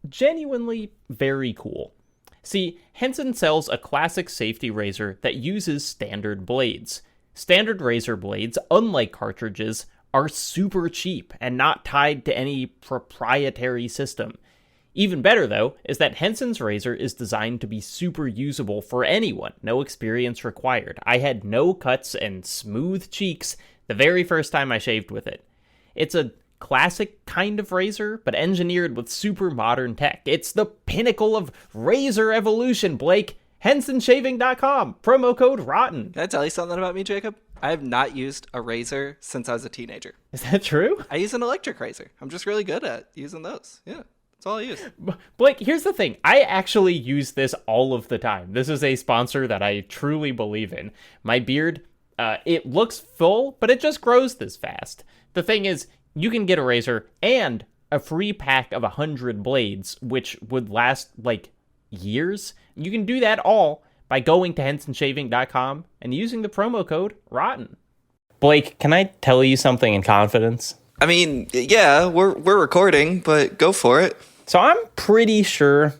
S1: genuinely very cool. See, Henson sells a classic safety razor that uses standard blades. Standard razor blades, unlike cartridges, are super cheap and not tied to any proprietary system. Even better, though, is that Henson's razor is designed to be super usable for anyone, no experience required. I had no cuts and smooth cheeks the very first time I shaved with it. It's a classic kind of razor, but engineered with super modern tech. It's the pinnacle of razor evolution, Blake. HensonShaving.com, promo code ROTTEN.
S2: Can I tell you something about me, Jacob? I have not used a razor since I was a teenager.
S1: Is that true?
S2: I use an electric razor. I'm just really good at using those. Yeah, that's all I use.
S1: Blake, here's the thing. I actually use this all of the time. This is a sponsor that I truly believe in. My beard, it looks full, but it just grows this fast. The thing is, you can get a razor and a free pack of 100 blades, which would last, like, years. You can do that all by going to HensonShaving.com and using the promo code ROTTEN. Blake, can I tell you something in confidence?
S2: I mean, yeah, we're recording, but go for it.
S1: So I'm pretty sure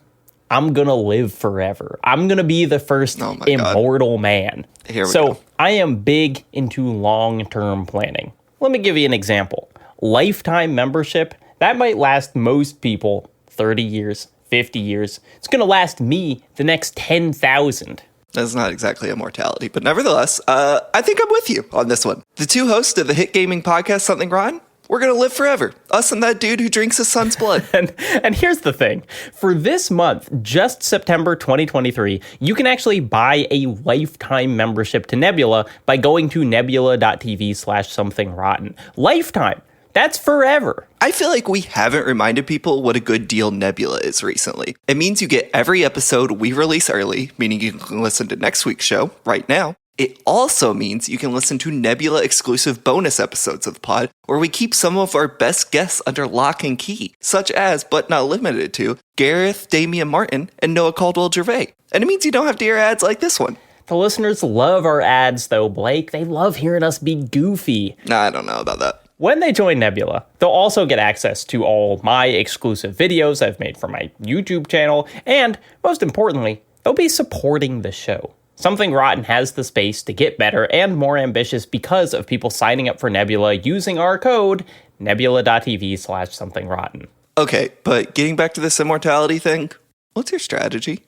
S1: I'm gonna live forever. I'm gonna be the first immortal man.
S2: Here we go.
S1: I am big into long-term planning. Let me give you an example. Lifetime membership, that might last most people 30 years. 50 years. It's going to last me the next 10,000.
S2: That's not exactly immortality, but nevertheless, I think I'm with you on this one. The two hosts of the hit gaming podcast, Something Rotten, we're going to live forever. Us and that dude who drinks his son's blood.
S1: and here's the thing. For this month, just September 2023, you can actually buy a lifetime membership to Nebula by going to nebula.tv/somethingrotten. Lifetime. That's forever.
S2: I feel like we haven't reminded people what a good deal Nebula is recently. It means you get every episode we release early, meaning you can listen to next week's show right now. It also means you can listen to Nebula exclusive bonus episodes of the pod, where we keep some of our best guests under lock and key, such as, but not limited to, Gareth Damian Martin and Noah Caldwell Gervais. And it means you don't have to hear ads like this one.
S1: The listeners love our ads, though, Blake. They love hearing us be goofy.
S2: Nah, I don't know about that.
S1: When they join Nebula, they'll also get access to all my exclusive videos I've made for my YouTube channel, and, most importantly, they'll be supporting the show. Something Rotten has the space to get better and more ambitious because of people signing up for Nebula using our code, nebula.tv/somethingrotten.
S2: Okay, but getting back to this immortality thing, what's your strategy?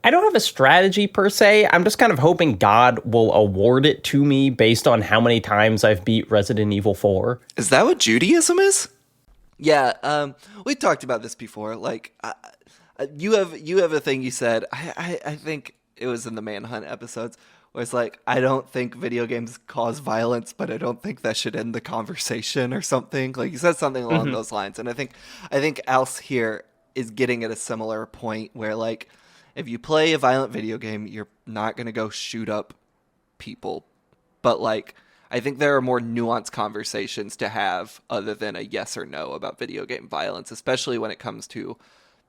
S1: I don't have a strategy per se. I'm just kind of hoping God will award it to me based on how many times I've beat Resident Evil 4.
S2: Is that what Judaism is? Yeah, we talked about this before. Like, you have a thing you said. I think it was in the Manhunt episodes where it's like, I don't think video games cause violence, but I don't think that should end the conversation or something. Like, you said something along those lines, and I think Alce here is getting at a similar point where, like, if you play a violent video game, you're not going to go shoot up people. But, like, I think there are more nuanced conversations to have other than a yes or no about video game violence, especially when it comes to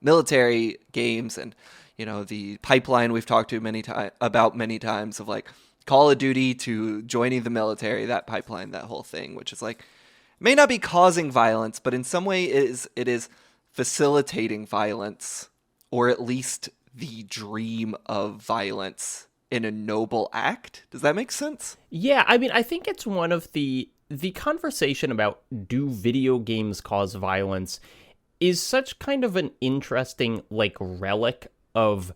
S2: military games and, you know, the pipeline we've talked to many times of, like, Call of Duty to joining the military, that pipeline, that whole thing, which is, like, may not be causing violence, but in some way it is facilitating violence, or at least the dream of violence in a noble act. Does that make sense?
S1: Yeah, I mean, I think it's one of the conversation about do video games cause violence is such kind of an interesting, like, relic of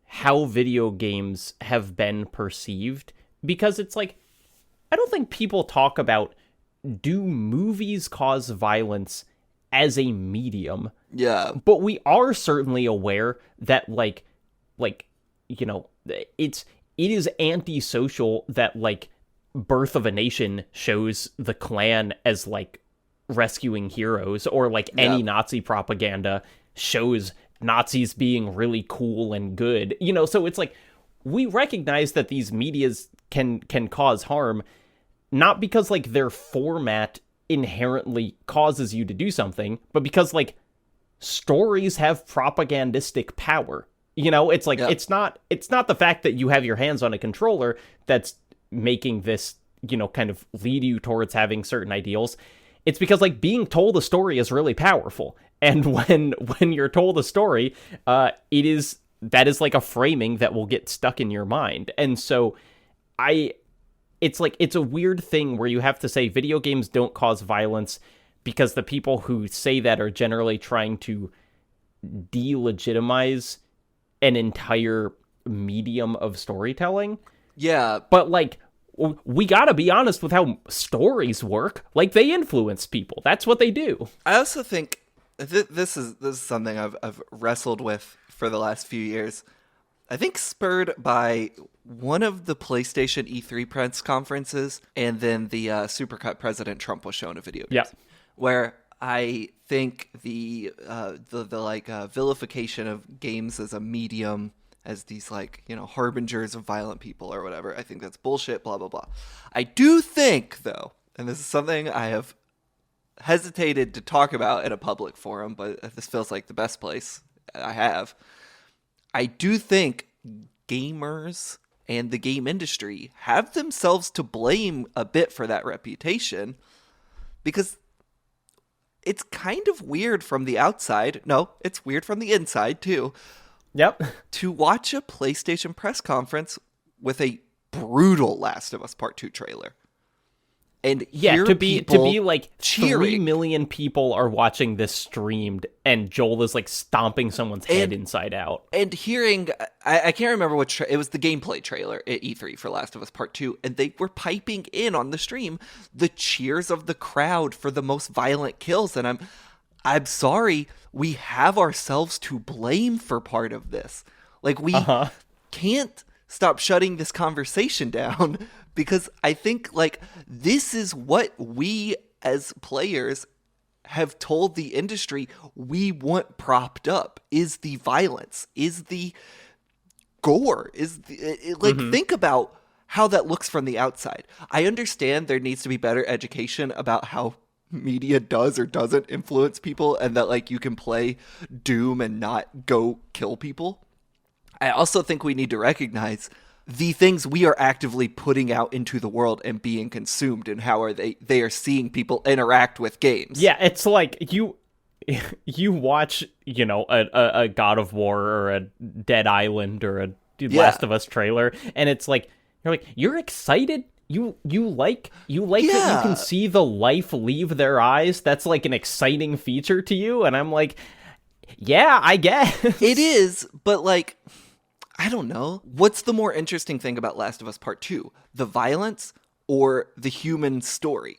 S1: how video games have been perceived, because it's like, I don't think people talk about do movies cause violence as a medium.
S2: Yeah.
S1: But we are certainly aware that, like, you know, it is antisocial that, like, Birth of a Nation shows the Klan as, like, rescuing heroes, or, like, any Nazi propaganda shows Nazis being really cool and good. You know, so it's like, we recognize that these medias can cause harm, not because, like, their format inherently causes you to do something, but because, like, stories have propagandistic power. You know, it's like, it's not the fact that you have your hands on a controller that's making this, you know, kind of lead you towards having certain ideals. It's because, like, being told a story is really powerful. And when you're told a story, that is like a framing that will get stuck in your mind. And so it's like, it's a weird thing where you have to say video games don't cause violence because the people who say that are generally trying to delegitimize an entire medium of storytelling.
S2: Yeah.
S1: But, like, we gotta be honest with how stories work. Like, they influence people. That's what they do.
S2: I also think this is something I've wrestled with for the last few years. I think spurred by one of the PlayStation E3 press conferences, and then the Supercut President Trump was shown a video game.
S1: Yeah.
S2: Where I think the vilification of games as a medium, as these, like, you know, harbingers of violent people or whatever, I think that's bullshit, blah, blah, blah. I do think, though, and this is something I have hesitated to talk about in a public forum, but this feels like the best place I do think gamers and the game industry have themselves to blame a bit for that reputation, because it's kind of weird from the outside. No, it's weird from the inside, too.
S1: Yep.
S2: To watch a PlayStation press conference with a brutal Last of Us Part 2 trailer. And
S1: to be like
S2: cheering.
S1: 3 million people are watching this streamed, and Joel is, like, stomping someone's head inside out.
S2: And hearing, I can't remember what, it was the gameplay trailer at E3 for Last of Us Part 2, and they were piping in on the stream the cheers of the crowd for the most violent kills, and I'm sorry, we have ourselves to blame for part of this. Like, we can't stop shutting this conversation down, because I think, like, this is what we as players have told the industry we want propped up, is the violence, is the gore, is the, think about how that looks from the outside. I understand there needs to be better education about how media does or doesn't influence people, and that, like, you can play Doom and not go kill people. I also think we need to recognize the things we are actively putting out into the world and being consumed, and how are they are seeing people interact with games.
S1: Yeah, it's like you watch, a God of War or a Dead Island or a Last of Us trailer, and it's like you're excited. You like that you can see the life leave their eyes. That's like an exciting feature to you, and I'm like, yeah, I guess
S2: it is, but like, I don't know. What's the more interesting thing about Last of Us Part 2? The violence or the human story?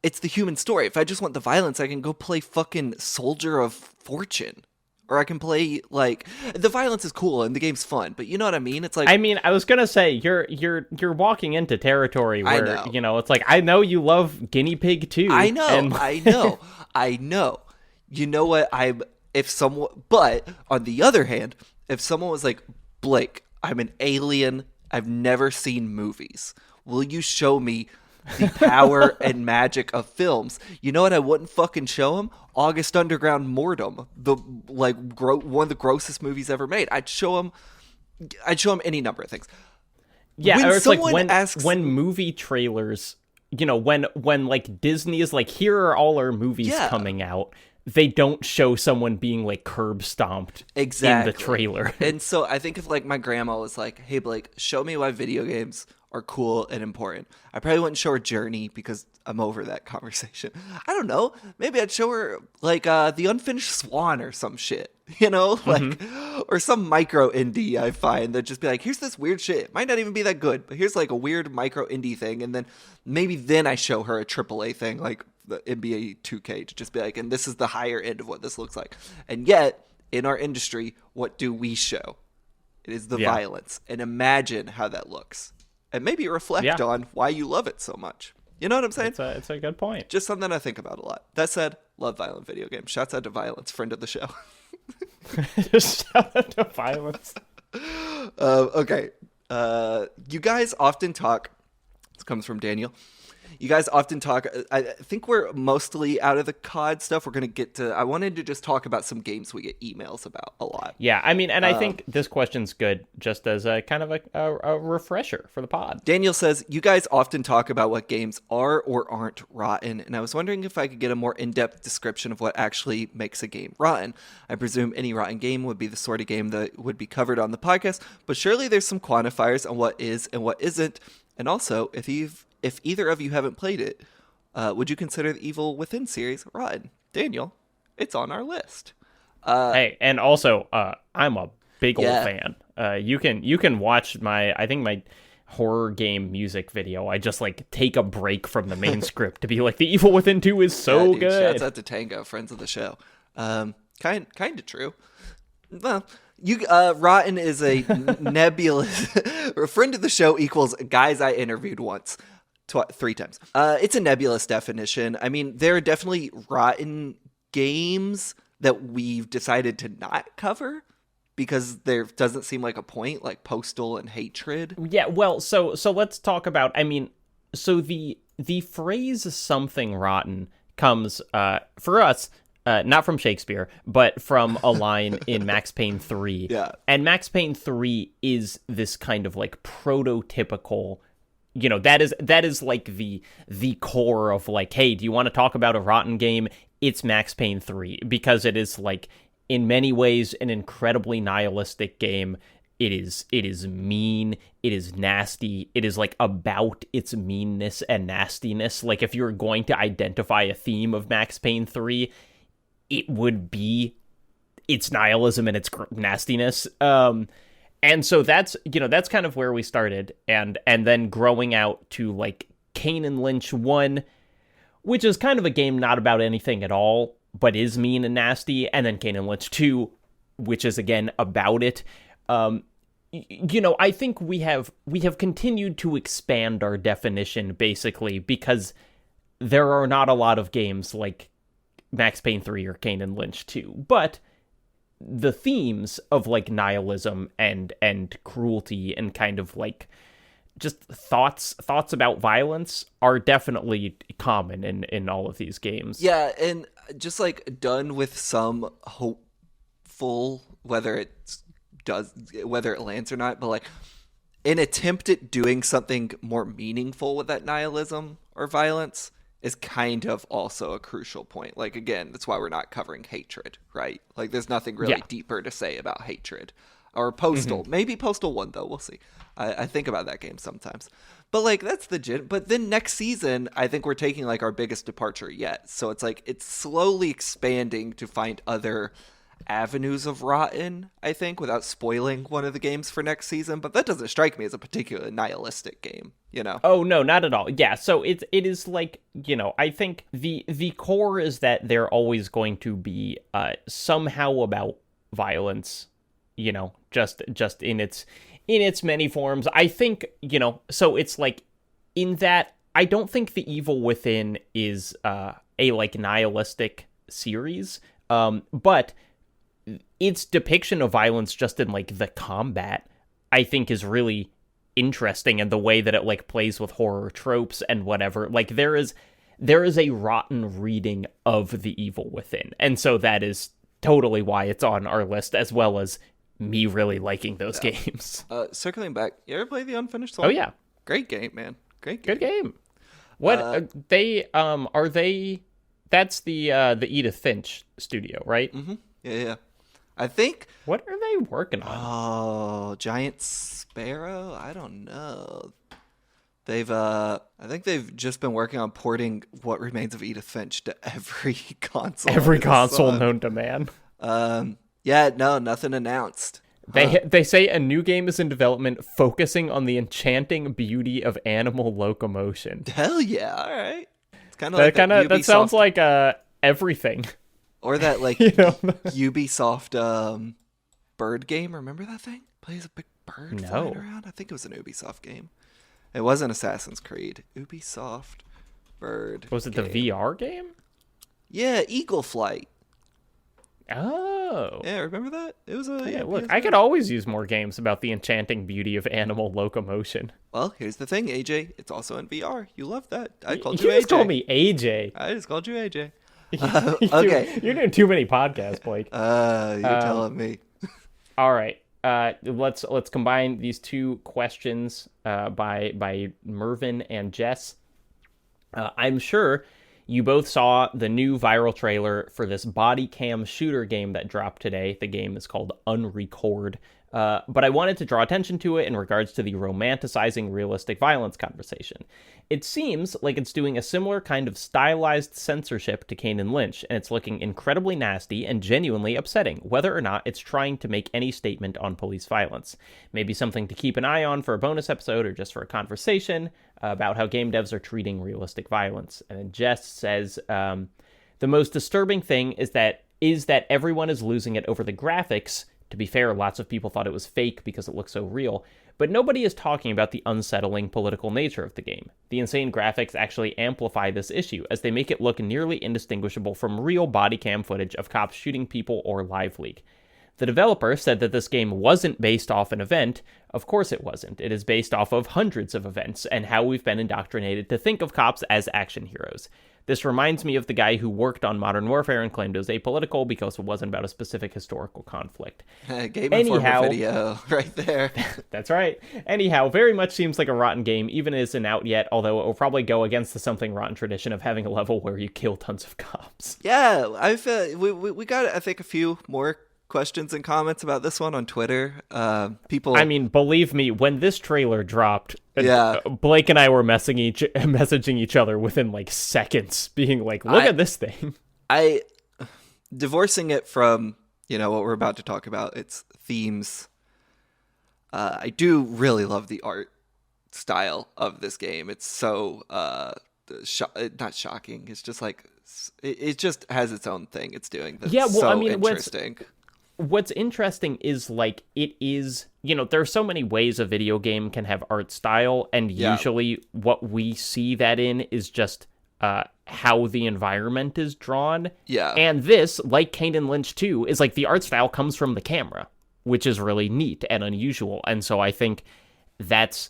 S2: It's the human story. If I just want the violence, I can go play fucking Soldier of Fortune. Or I can play, like, the violence is cool and the game's fun, but you know what I mean? It's like,
S1: I mean, I was gonna say you're walking into territory where it's like, I know you love Guinea Pig too.
S2: I know. You know what? But on the other hand, if someone was like, Blake, I'm an alien. I've never seen movies. Will you show me the power and magic of films? You know what I wouldn't fucking show him? August Underground Mortem, one of the grossest movies ever made. I'd show him any number of things.
S1: Yeah, when or it's like when movie trailers, when like Disney is like, here are all our movies coming out, they don't show someone being like curb stomped in the trailer.
S2: And so I think if like my grandma was like, hey Blake, show me why video games are cool and important, I probably wouldn't show her Journey because I'm over that conversation. I don't know. Maybe I'd show her like The Unfinished Swan or some shit, or some micro indie I find that just be like, here's this weird shit. It might not even be that good, but here's like a weird micro indie thing. And then maybe I show her a AAA thing like the NBA 2K to just be like, and this is the higher end of what this looks like. And yet in our industry, what do we show? It is the violence. And imagine how that looks. And maybe reflect on why you love it so much. You know what I'm saying?
S1: It's a good point.
S2: Just something I think about a lot. That said, love violent video games. Shouts out to Violence, friend of the show.
S1: Shout out to Violence.
S2: Okay. You guys often talk. This comes from Daniel. You guys often talk. I think we're mostly out of the COD stuff. We're going to get to. I wanted to just talk about some games we get emails about a lot.
S1: Yeah, I mean, and I think this question's good just as a kind of a refresher for the pod.
S2: Daniel says, you guys often talk about what games are or aren't rotten, and I was wondering if I could get a more in-depth description of what actually makes a game rotten. I presume any rotten game would be the sort of game that would be covered on the podcast, but surely there's some quantifiers on what is and what isn't. And also, if either of you haven't played it, would you consider the Evil Within series rotten? Daniel, it's on our list.
S1: Hey, and also, I'm a big old fan. You can watch my horror game music video. I just like take a break from the main script to be like, the Evil Within 2 is so good.
S2: Shouts out to Tango, friends of the show. Kind of true. Well, rotten is a nebulous. A friend of the show equals guys I interviewed once. 3 times. It's a nebulous definition. I mean, there are definitely rotten games that we've decided to not cover because there doesn't seem like a point, like Postal and Hatred.
S1: Yeah, well, so let's talk about, I mean, so the phrase something rotten comes, for us, not from Shakespeare, but from a line in Max Payne 3.
S2: Yeah.
S1: And Max Payne 3 is this kind of like prototypical, that is like the core of like, hey, do you want to talk about a rotten game? It's Max Payne 3, because it is like in many ways an incredibly nihilistic game. It is mean, it is nasty, it is like about its meanness and nastiness. Like if you were going to identify a theme of Max Payne 3, it would be its nihilism and its nastiness. And so that's kind of where we started, and then growing out to like Kane and Lynch 1, which is kind of a game not about anything at all, but is mean and nasty, and then Kane and Lynch 2, which is again about it. I think we have continued to expand our definition basically because there are not a lot of games like Max Payne 3 or Kane and Lynch 2, but the themes of like nihilism and cruelty and kind of like just thoughts about violence are definitely common in all of these games.
S2: Yeah, and just like done with some hopeful, whether it lands or not, but like an attempt at doing something more meaningful with that nihilism or violence is kind of also a crucial point. Like, again, that's why we're not covering hatred, right? Like, there's nothing really deeper to say about hatred. Or Postal. Maybe Postal 1, though. We'll see. I think about that game sometimes. But, like, that's but then next season, I think we're taking, like, our biggest departure yet. So it's, like, it's slowly expanding to find other avenues of rotten, I think, without spoiling one of the games for next season. But that doesn't strike me as a particularly nihilistic game, you know?
S1: Oh, no, not at all. Yeah, so it is like, you know, I think the core is that they're always going to be somehow about violence, you know, just in its many forms. I think, you know, so it's like in that I don't think The Evil Within is a like nihilistic series, but its depiction of violence just in like the combat, I think, is really interesting, and the way that it like plays with horror tropes and whatever. Like there is a rotten reading of The Evil Within, and so that is totally why it's on our list, as well as me really liking those games.
S2: Circling back, you ever play The Unfinished Song?
S1: Oh yeah,
S2: great game, man. Great game.
S1: Good game. What are they? That's the Edith Finch studio, right?
S2: Mm-hmm. Yeah. I think.
S1: What are they working on?
S2: Oh, Giant Sparrow? I don't know. I think they've just been working on porting What Remains of Edith Finch to every console.
S1: Every console known to man.
S2: Yeah, no, nothing announced.
S1: They say a new game is in development focusing on the enchanting beauty of animal locomotion.
S2: Hell yeah, all right. It's kind of like
S1: that sounds like everything.
S2: Or that like
S1: you know?
S2: Ubisoft bird game. Remember that thing? Plays a big bird flying around. I think it was an Ubisoft game. It wasn't Assassin's Creed. Ubisoft bird.
S1: Was it
S2: game.
S1: the VR game?
S2: Yeah, Eagle Flight.
S1: Oh.
S2: Yeah, remember that? It was a
S1: look, I could always use more games about the enchanting beauty of animal locomotion.
S2: Well, here's the thing, AJ. It's also in VR. You love that. I called
S1: you
S2: you AJ.
S1: You just called me AJ.
S2: I just called you AJ.
S1: Okay. You're doing too many podcasts, Blake.
S2: You're telling me.
S1: All right. Let's combine these two questions by Mervin and Jess. I'm sure you both saw the new viral trailer for this body cam shooter game that dropped today. The game is called Unrecord. But I wanted to draw attention to it in regards to the romanticizing realistic violence conversation. It seems like it's doing a similar kind of stylized censorship to Kane and Lynch, and it's looking incredibly nasty and genuinely upsetting, whether or not it's trying to make any statement on police violence. Maybe something to keep an eye on for a bonus episode or just for a conversation about how game devs are treating realistic violence. And then Jess says, the most disturbing thing is that everyone is losing it over the graphics. To be fair, lots of people thought it was fake because it looked so real, but nobody is talking about the unsettling political nature of the game. The insane graphics actually amplify this issue, as they make it look nearly indistinguishable from real body cam footage of cops shooting people or live leak. The developer said that this game wasn't based off an event. Of course it wasn't. It is based off of hundreds of events and how we've been indoctrinated to think of cops as action heroes. This reminds me of the guy who worked on Modern Warfare and claimed it was apolitical because it wasn't about a specific historical conflict.
S2: Game Informer video right there.
S1: That's right. Anyhow, very much seems like a rotten game, even isn't out yet, although it will probably go against the Something Rotten tradition of having a level where you kill tons of cops.
S2: Yeah, we got, I think, a few more questions and comments about this one on Twitter. People,
S1: I mean, believe me, when this trailer dropped, Blake and I were messaging each other within like seconds, being like, look at this thing.
S2: Divorcing it from, what we're about to talk about, its themes, I do really love the art style of this game. It's so not shocking. It's just like it just has its own thing it's doing that's interesting.
S1: What's interesting is, like, it is, there are so many ways a video game can have art style, and usually what we see that in is just how the environment is drawn.
S2: Yeah.
S1: And this, like Kane and Lynch 2, is like the art style comes from the camera, which is really neat and unusual. And so I think that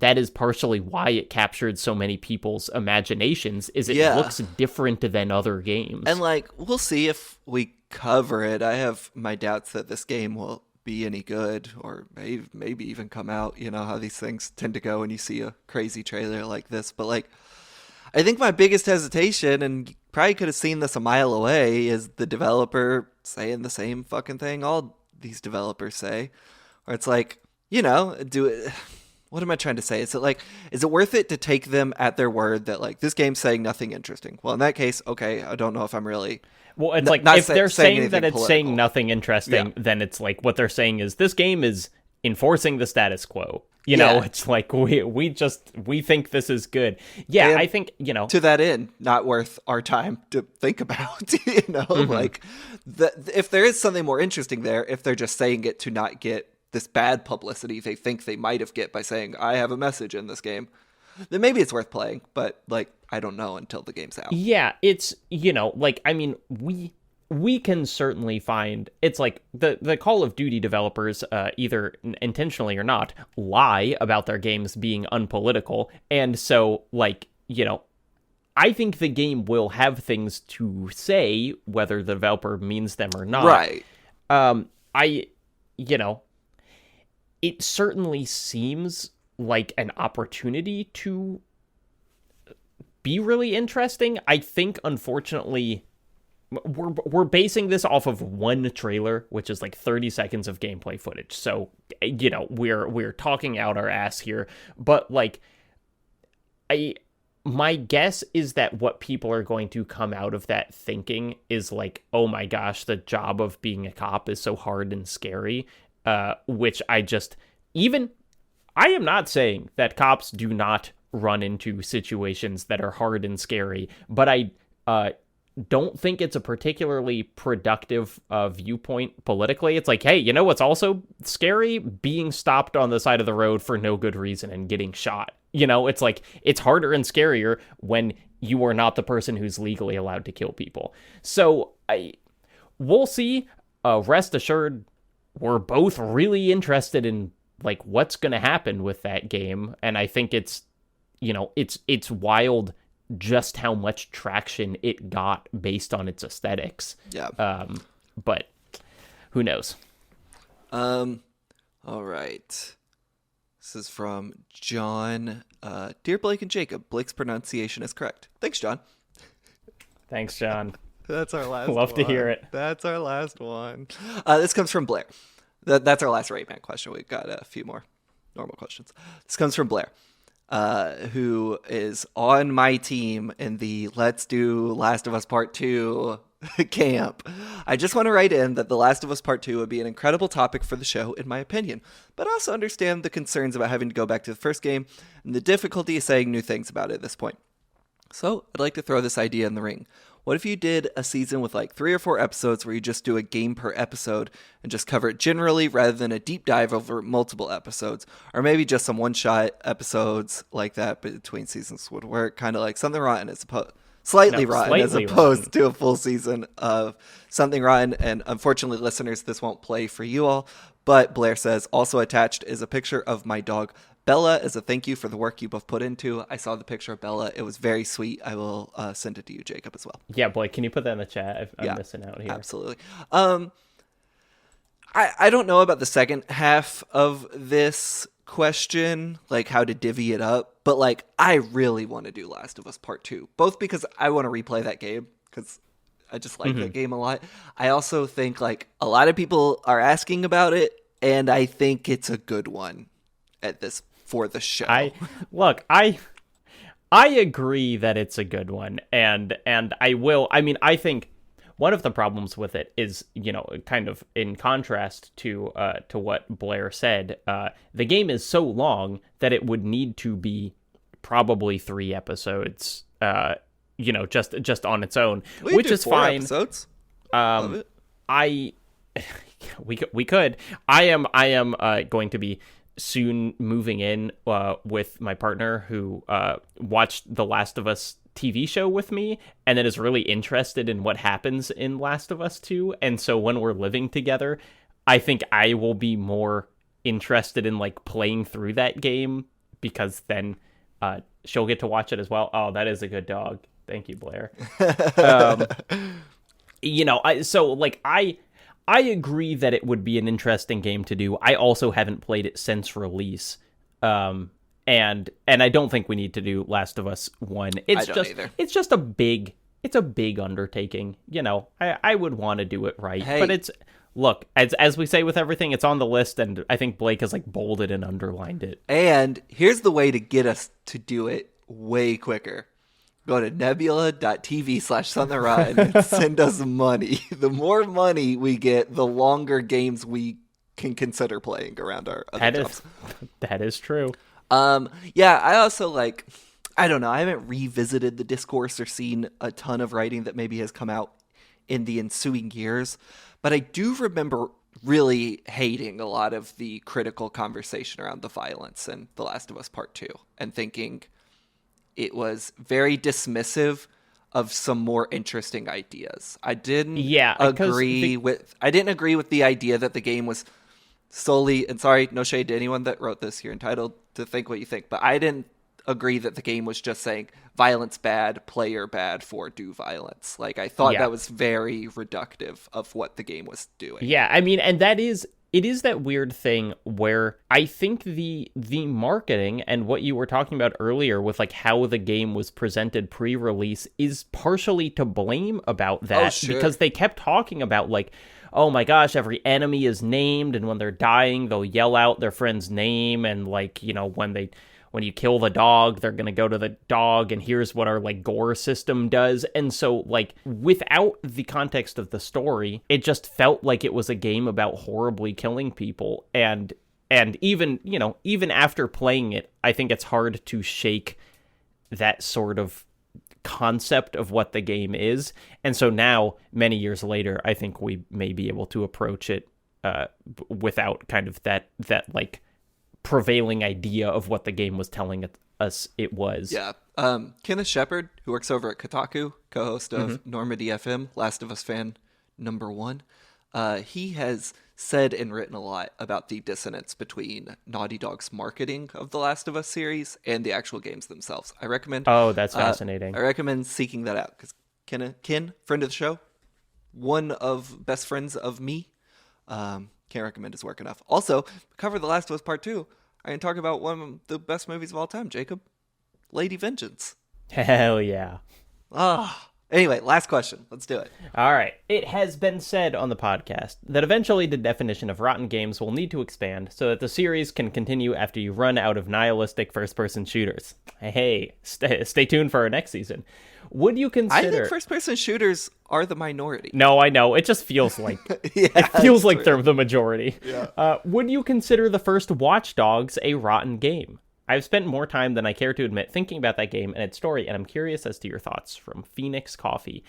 S1: is partially why it captured so many people's imaginations, is it looks different than other games.
S2: And, like, we'll see if we cover it. I have my doubts that this game will be any good, or maybe even come out. You know how these things tend to go when you see a crazy trailer like this. But like, I think my biggest hesitation, and you probably could have seen this a mile away, is the developer saying the same fucking thing all these developers say, where it's like, you know, do it. What am I trying to say? Is it worth it to take them at their word that like this game's saying nothing interesting? Well, in that case, okay, I don't know if I'm really.
S1: Well, it's like if they're saying that it's political. Saying nothing interesting, then it's like what they're saying is this game is enforcing the status quo. You know, it's like we think this is good. Yeah, and I think, you know,
S2: to that end, not worth our time to think about. You know, like if there is something more interesting there, if they're just saying it to not get this bad publicity they think they might have get by saying I have a message in this game, then maybe it's worth playing. But like, I don't know until the game's out.
S1: Yeah, it's, you know, like, I mean, we can certainly find, it's like the Call of Duty developers, either intentionally or not, lie about their games being unpolitical. And so, like, you know, I think the game will have things to say, whether the developer means them or not.
S2: Right.
S1: You know, it certainly seems like an opportunity to be really interesting. I think, unfortunately, we're basing this off of one trailer, which is like 30 seconds of gameplay footage. So, you know, we're talking out our ass here, but like, my guess is that what people are going to come out of that thinking is like, oh my gosh, the job of being a cop is so hard and scary, which I am not saying that cops do not run into situations that are hard and scary, but I don't think it's a particularly productive viewpoint politically. It's like, hey, you know what's also scary? Being stopped on the side of the road for no good reason and getting shot. You know, it's like, it's harder and scarier when you are not the person who's legally allowed to kill people. So we'll see. Rest assured, we're both really interested in like what's going to happen with that game. And I think it's, you know, it's wild just how much traction it got based on its aesthetics.
S2: Yeah.
S1: But who knows?
S2: All right. This is from John. Dear Blake and Jacob, Blake's pronunciation is correct. Thanks, John.
S1: Thanks, John.
S2: That's our last
S1: Love to hear it.
S2: That's our last one. This comes from Blair. That's our last Rayman question. We've got a few more normal questions. This comes from Blair, who is on my team in the Let's Do Last of Us Part 2 camp. I just want to write in that The Last of Us Part 2 would be an incredible topic for the show, in my opinion, but also understand the concerns about having to go back to the first game and the difficulty of saying new things about it at this point. So I'd like to throw this idea in the ring. What if you did a season with like 3 or 4 episodes where you just do a game per episode and just cover it generally rather than a deep dive over multiple episodes? Or maybe just some one-shot episodes like that between seasons would work, kind of like Something Rotten as opposed... Slightly rotten as opposed to a full season of Something Rotten. And unfortunately, listeners, this won't play for you all. But Blair says, also attached is a picture of my dog Bella as a thank you for the work you both put into. I saw the picture of Bella. It was very sweet. I will send it to you, Jacob, as well.
S1: Yeah, Blake, can you put that in the chat? I'm missing out here.
S2: Absolutely. I don't know about the second half of this question, like how to divvy it up, but like I really want to do Last of Us Part 2, both because I want to replay that game because I just like that game a lot. I also think like a lot of people are asking about it, and I think it's a good one for the show.
S1: I agree that it's a good one, and I think one of the problems with it is, you know, kind of in contrast to what Blair said, the game is so long that it would need to be probably 3 episodes, you know, just on its own, which is 4 fine.
S2: Episodes. Love it.
S1: We could. I am going to be soon moving in with my partner who watched The Last of Us TV show with me and then is really interested in what happens in Last of Us 2. And so when we're living together, I think I will be more interested in like playing through that game because then she'll get to watch it as well. Oh, that is a good dog. Thank you, Blair. You know, I agree that it would be an interesting game to do. I also haven't played it since release. And I don't think we need to do Last of Us 1. It's just a big undertaking. You know, I would want to do it right.
S2: Hey.
S1: But it's, look, as we say with everything, it's on the list, and I think Blake has like bolded and underlined it.
S2: And here's the way to get us to do it way quicker. Go to nebula.tv/somethingrottenpodcast and send us money. The more money we get, the longer games we can consider playing around our other jobs.
S1: That is true.
S2: Yeah, I also I don't know, I haven't revisited the discourse or seen a ton of writing that maybe has come out in the ensuing years, but I do remember really hating a lot of the critical conversation around the violence in The Last of Us Part 2 and thinking it was very dismissive of some more interesting ideas. I didn't agree with the idea that the game was solely, and sorry, no shade to anyone that wrote this, you're entitled to think what you think, but I didn't agree that the game was just saying violence bad, player bad for do violence. Like, I thought that was very reductive of what the game was doing.
S1: Yeah, I mean, and it is that weird thing where I think the marketing and what you were talking about earlier with like how the game was presented pre-release is partially to blame about that, because they kept talking about like, oh my gosh, every enemy is named, and when they're dying, they'll yell out their friend's name, and like, you know, when you kill the dog, they're going to go to the dog, and here's what our like gore system does. And so like without the context of the story, it just felt like it was a game about horribly killing people. And even, you know, even after playing it, I think it's hard to shake that sort of concept of what the game is. And so now, many years later, I think we may be able to approach it without kind of that like prevailing idea of what the game was telling us it was.
S2: Yeah. Kenneth Shepard, who works over at Kotaku, co-host of Normandy FM, Last of Us fan #1, he has said and written a lot about the dissonance between Naughty Dog's marketing of the Last of Us series and the actual games themselves. I recommend...
S1: Oh, that's fascinating.
S2: I recommend seeking that out, because Ken, friend of the show, one of best friends of me, can't recommend his work enough. Also, cover The Last of Us Part 2. I can talk about one of the best movies of all time, Jacob. Lady Vengeance.
S1: Hell yeah.
S2: Anyway, last question. Let's do it.
S1: All right. It has been said on the podcast that eventually the definition of rotten games will need to expand so that the series can continue after you run out of nihilistic first-person shooters. Hey, stay tuned for our next season. Would you consider... I
S2: think first-person shooters are the minority.
S1: No, I know. It just feels like... it feels like they're the majority. Yeah. Would you consider the first Watch Dogs a rotten game? I've spent more time than I care to admit thinking about that game and its story, and I'm curious as to your thoughts. From Phoenix Coffee.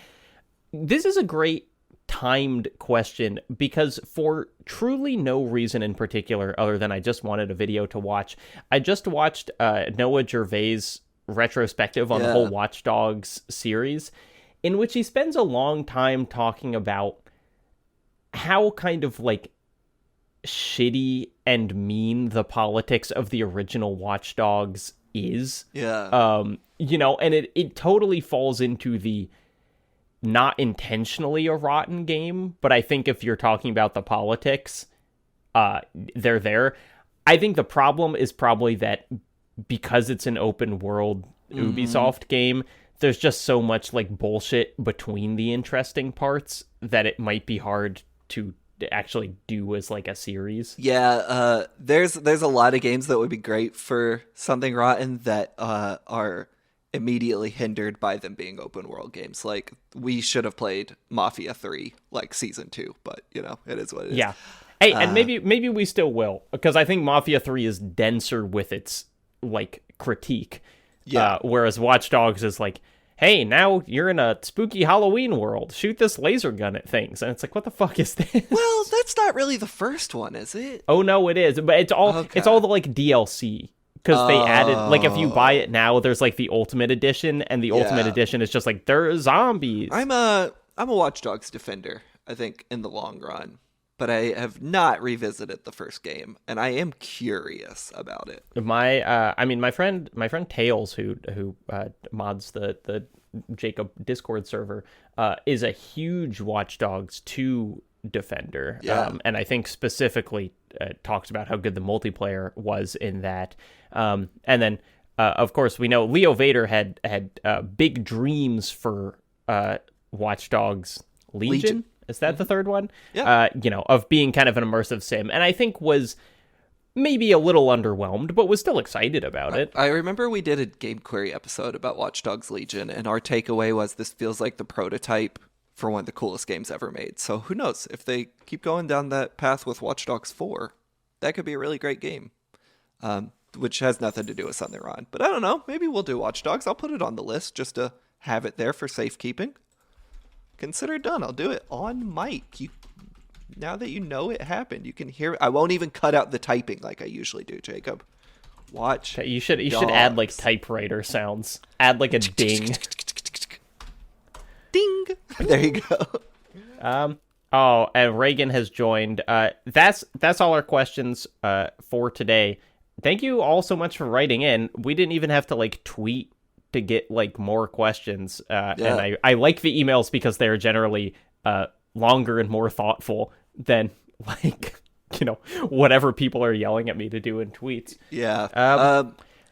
S1: This is a great timed question, because for truly no reason in particular other than I just wanted a video to watch, I just watched Noah Gervais' retrospective on the whole Watch Dogs series, in which he spends a long time talking about how kind of like shitty and mean the politics of the original Watch Dogs is.
S2: Yeah.
S1: You know, and it totally falls into the not intentionally a rotten game, but I think if you're talking about the politics, they're there. I think the problem is probably that because it's an open world Ubisoft game, there's just so much like bullshit between the interesting parts that it might be hard to actually do as like a series.
S2: Yeah, there's a lot of games that would be great for Something Rotten that are immediately hindered by them being open world games. Like, we should have played Mafia 3 like season 2, but you know, it is what it is.
S1: Yeah. Hey, and maybe we still will, because I think Mafia 3 is denser with its like critique. Yeah. Whereas Watch Dogs is like, hey, now you're in a spooky Halloween world. Shoot this laser gun at things. And it's like, what the fuck is this?
S2: Well, that's not really the first one, is it?
S1: Oh, no, it is. But it's all the like DLC. Because they added, like, if you buy it now, there's like the Ultimate Edition, and the Ultimate Edition is just like, there are zombies.
S2: I'm a Watch Dogs defender, I think, in the long run. But I have not revisited the first game, and I am curious about it.
S1: My friend Tails, who mods the Jacob Discord server, is a huge Watch Dogs 2 Defender.
S2: Yeah.
S1: And I think specifically talks about how good the multiplayer was in that. And then, of course, we know Leo Vader had big dreams for Watch Dogs Legion. Is that the third one?
S2: Yeah.
S1: Of being kind of an immersive sim. And I think was maybe a little underwhelmed, but was still excited about it.
S2: I remember we did a Game Query episode about Watch Dogs Legion, and our takeaway was this feels like the prototype for one of the coolest games ever made. So who knows? If they keep going down that path with Watch Dogs 4, that could be a really great game, which has nothing to do with something they're on. But I don't know. Maybe we'll do Watch Dogs. I'll put it on the list just to have it there for safekeeping. Consider it done. I'll do it on mic. Now that you know it happened, you can hear it. I won't even cut out the typing like I usually do, Jacob. Watch.
S1: You should add like typewriter sounds. Add like a ding.
S2: Ding. There you go.
S1: Oh, and Reagan has joined. That's all our questions for today. Thank you all so much for writing in. We didn't even have to like tweet to get like more questions. And I like the emails because they're generally longer and more thoughtful than like whatever people are yelling at me to do in tweets.
S2: Yeah.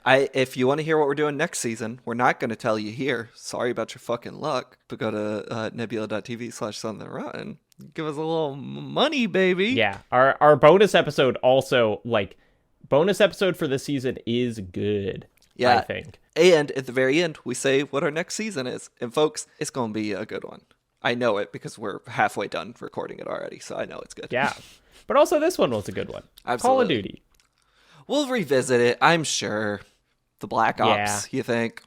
S2: If you want to hear what we're doing next season, we're not going to tell you here. Sorry about your fucking luck. But go to nebula.tv/somethingrottenpodcast. Give us a little money, baby.
S1: Yeah. Our bonus episode also, like, bonus episode for this season is good.
S2: Yeah.
S1: I think.
S2: And at the very end, we say what our next season is. And folks, it's going to be a good one. I know it because we're halfway done recording it already. So I know it's good.
S1: Yeah. But also this one was a good one.
S2: Absolutely.
S1: Call of Duty.
S2: We'll revisit it, I'm sure. The Black Ops, you think?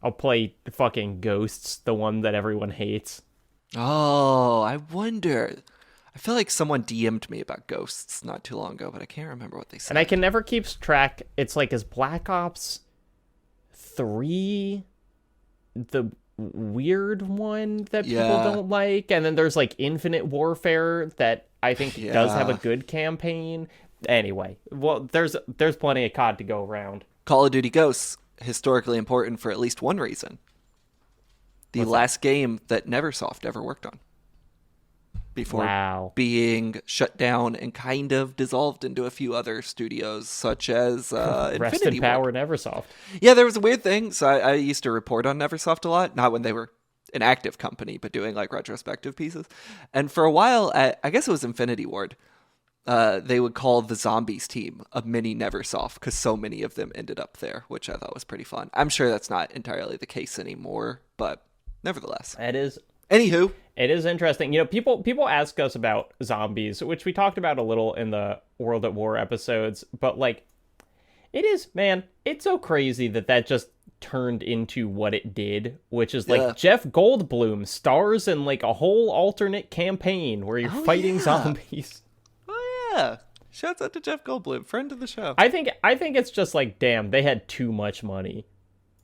S1: I'll play the fucking Ghosts, the one that everyone hates.
S2: Oh, I wonder. I feel like someone DM'd me about Ghosts not too long ago, but I can't remember what they said.
S1: And I can never keep track. It's like, is Black Ops 3 the weird one that people don't like? And then there's like Infinite Warfare that I think does have a good campaign. Anyway, well, there's plenty of COD to go around.
S2: Call of Duty Ghosts, historically important for at least one reason. The last game that Neversoft ever worked on. Before being shut down and kind of dissolved into a few other studios, such as
S1: Rest
S2: Infinity
S1: in power,
S2: Ward.
S1: Neversoft.
S2: Yeah, there was a weird thing. So I used to report on Neversoft a lot, not when they were an active company, but doing like retrospective pieces. And for a while, I guess it was Infinity Ward, they would call the Zombies team a mini Neversoft because so many of them ended up there, which I thought was pretty fun. I'm sure that's not entirely the case anymore, but nevertheless.
S1: It is.
S2: Anywho.
S1: It is interesting. People ask us about zombies, which we talked about a little in the World at War episodes, but like, it's so crazy that just turned into what it did, which is like Jeff Goldblum stars in like a whole alternate campaign where you're fighting zombies.
S2: Yeah. Shouts out to Jeff Goldblum, friend of the show.
S1: I think it's just like, damn, they had too much money.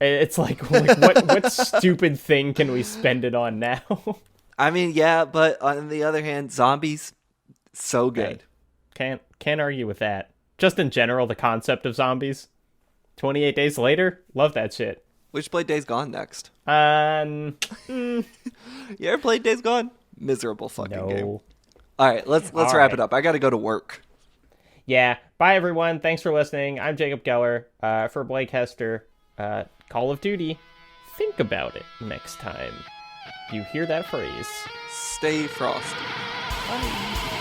S1: It's like what stupid thing can we spend it on now?
S2: I mean, yeah, but on the other hand, zombies, so good.
S1: Hey, can't argue with that. Just in general, the concept of zombies. 28 Days Later, love that shit.
S2: We should play Days Gone next.
S1: You
S2: ever played Days Gone? Miserable fucking game.
S1: No.
S2: All right, let's wrap it up. I got to go to work.
S1: Yeah. Bye, everyone. Thanks for listening. I'm Jacob Geller. For Blake Hester, Call of Duty. Think about it next time you hear that phrase.
S2: Stay frosty. Bye.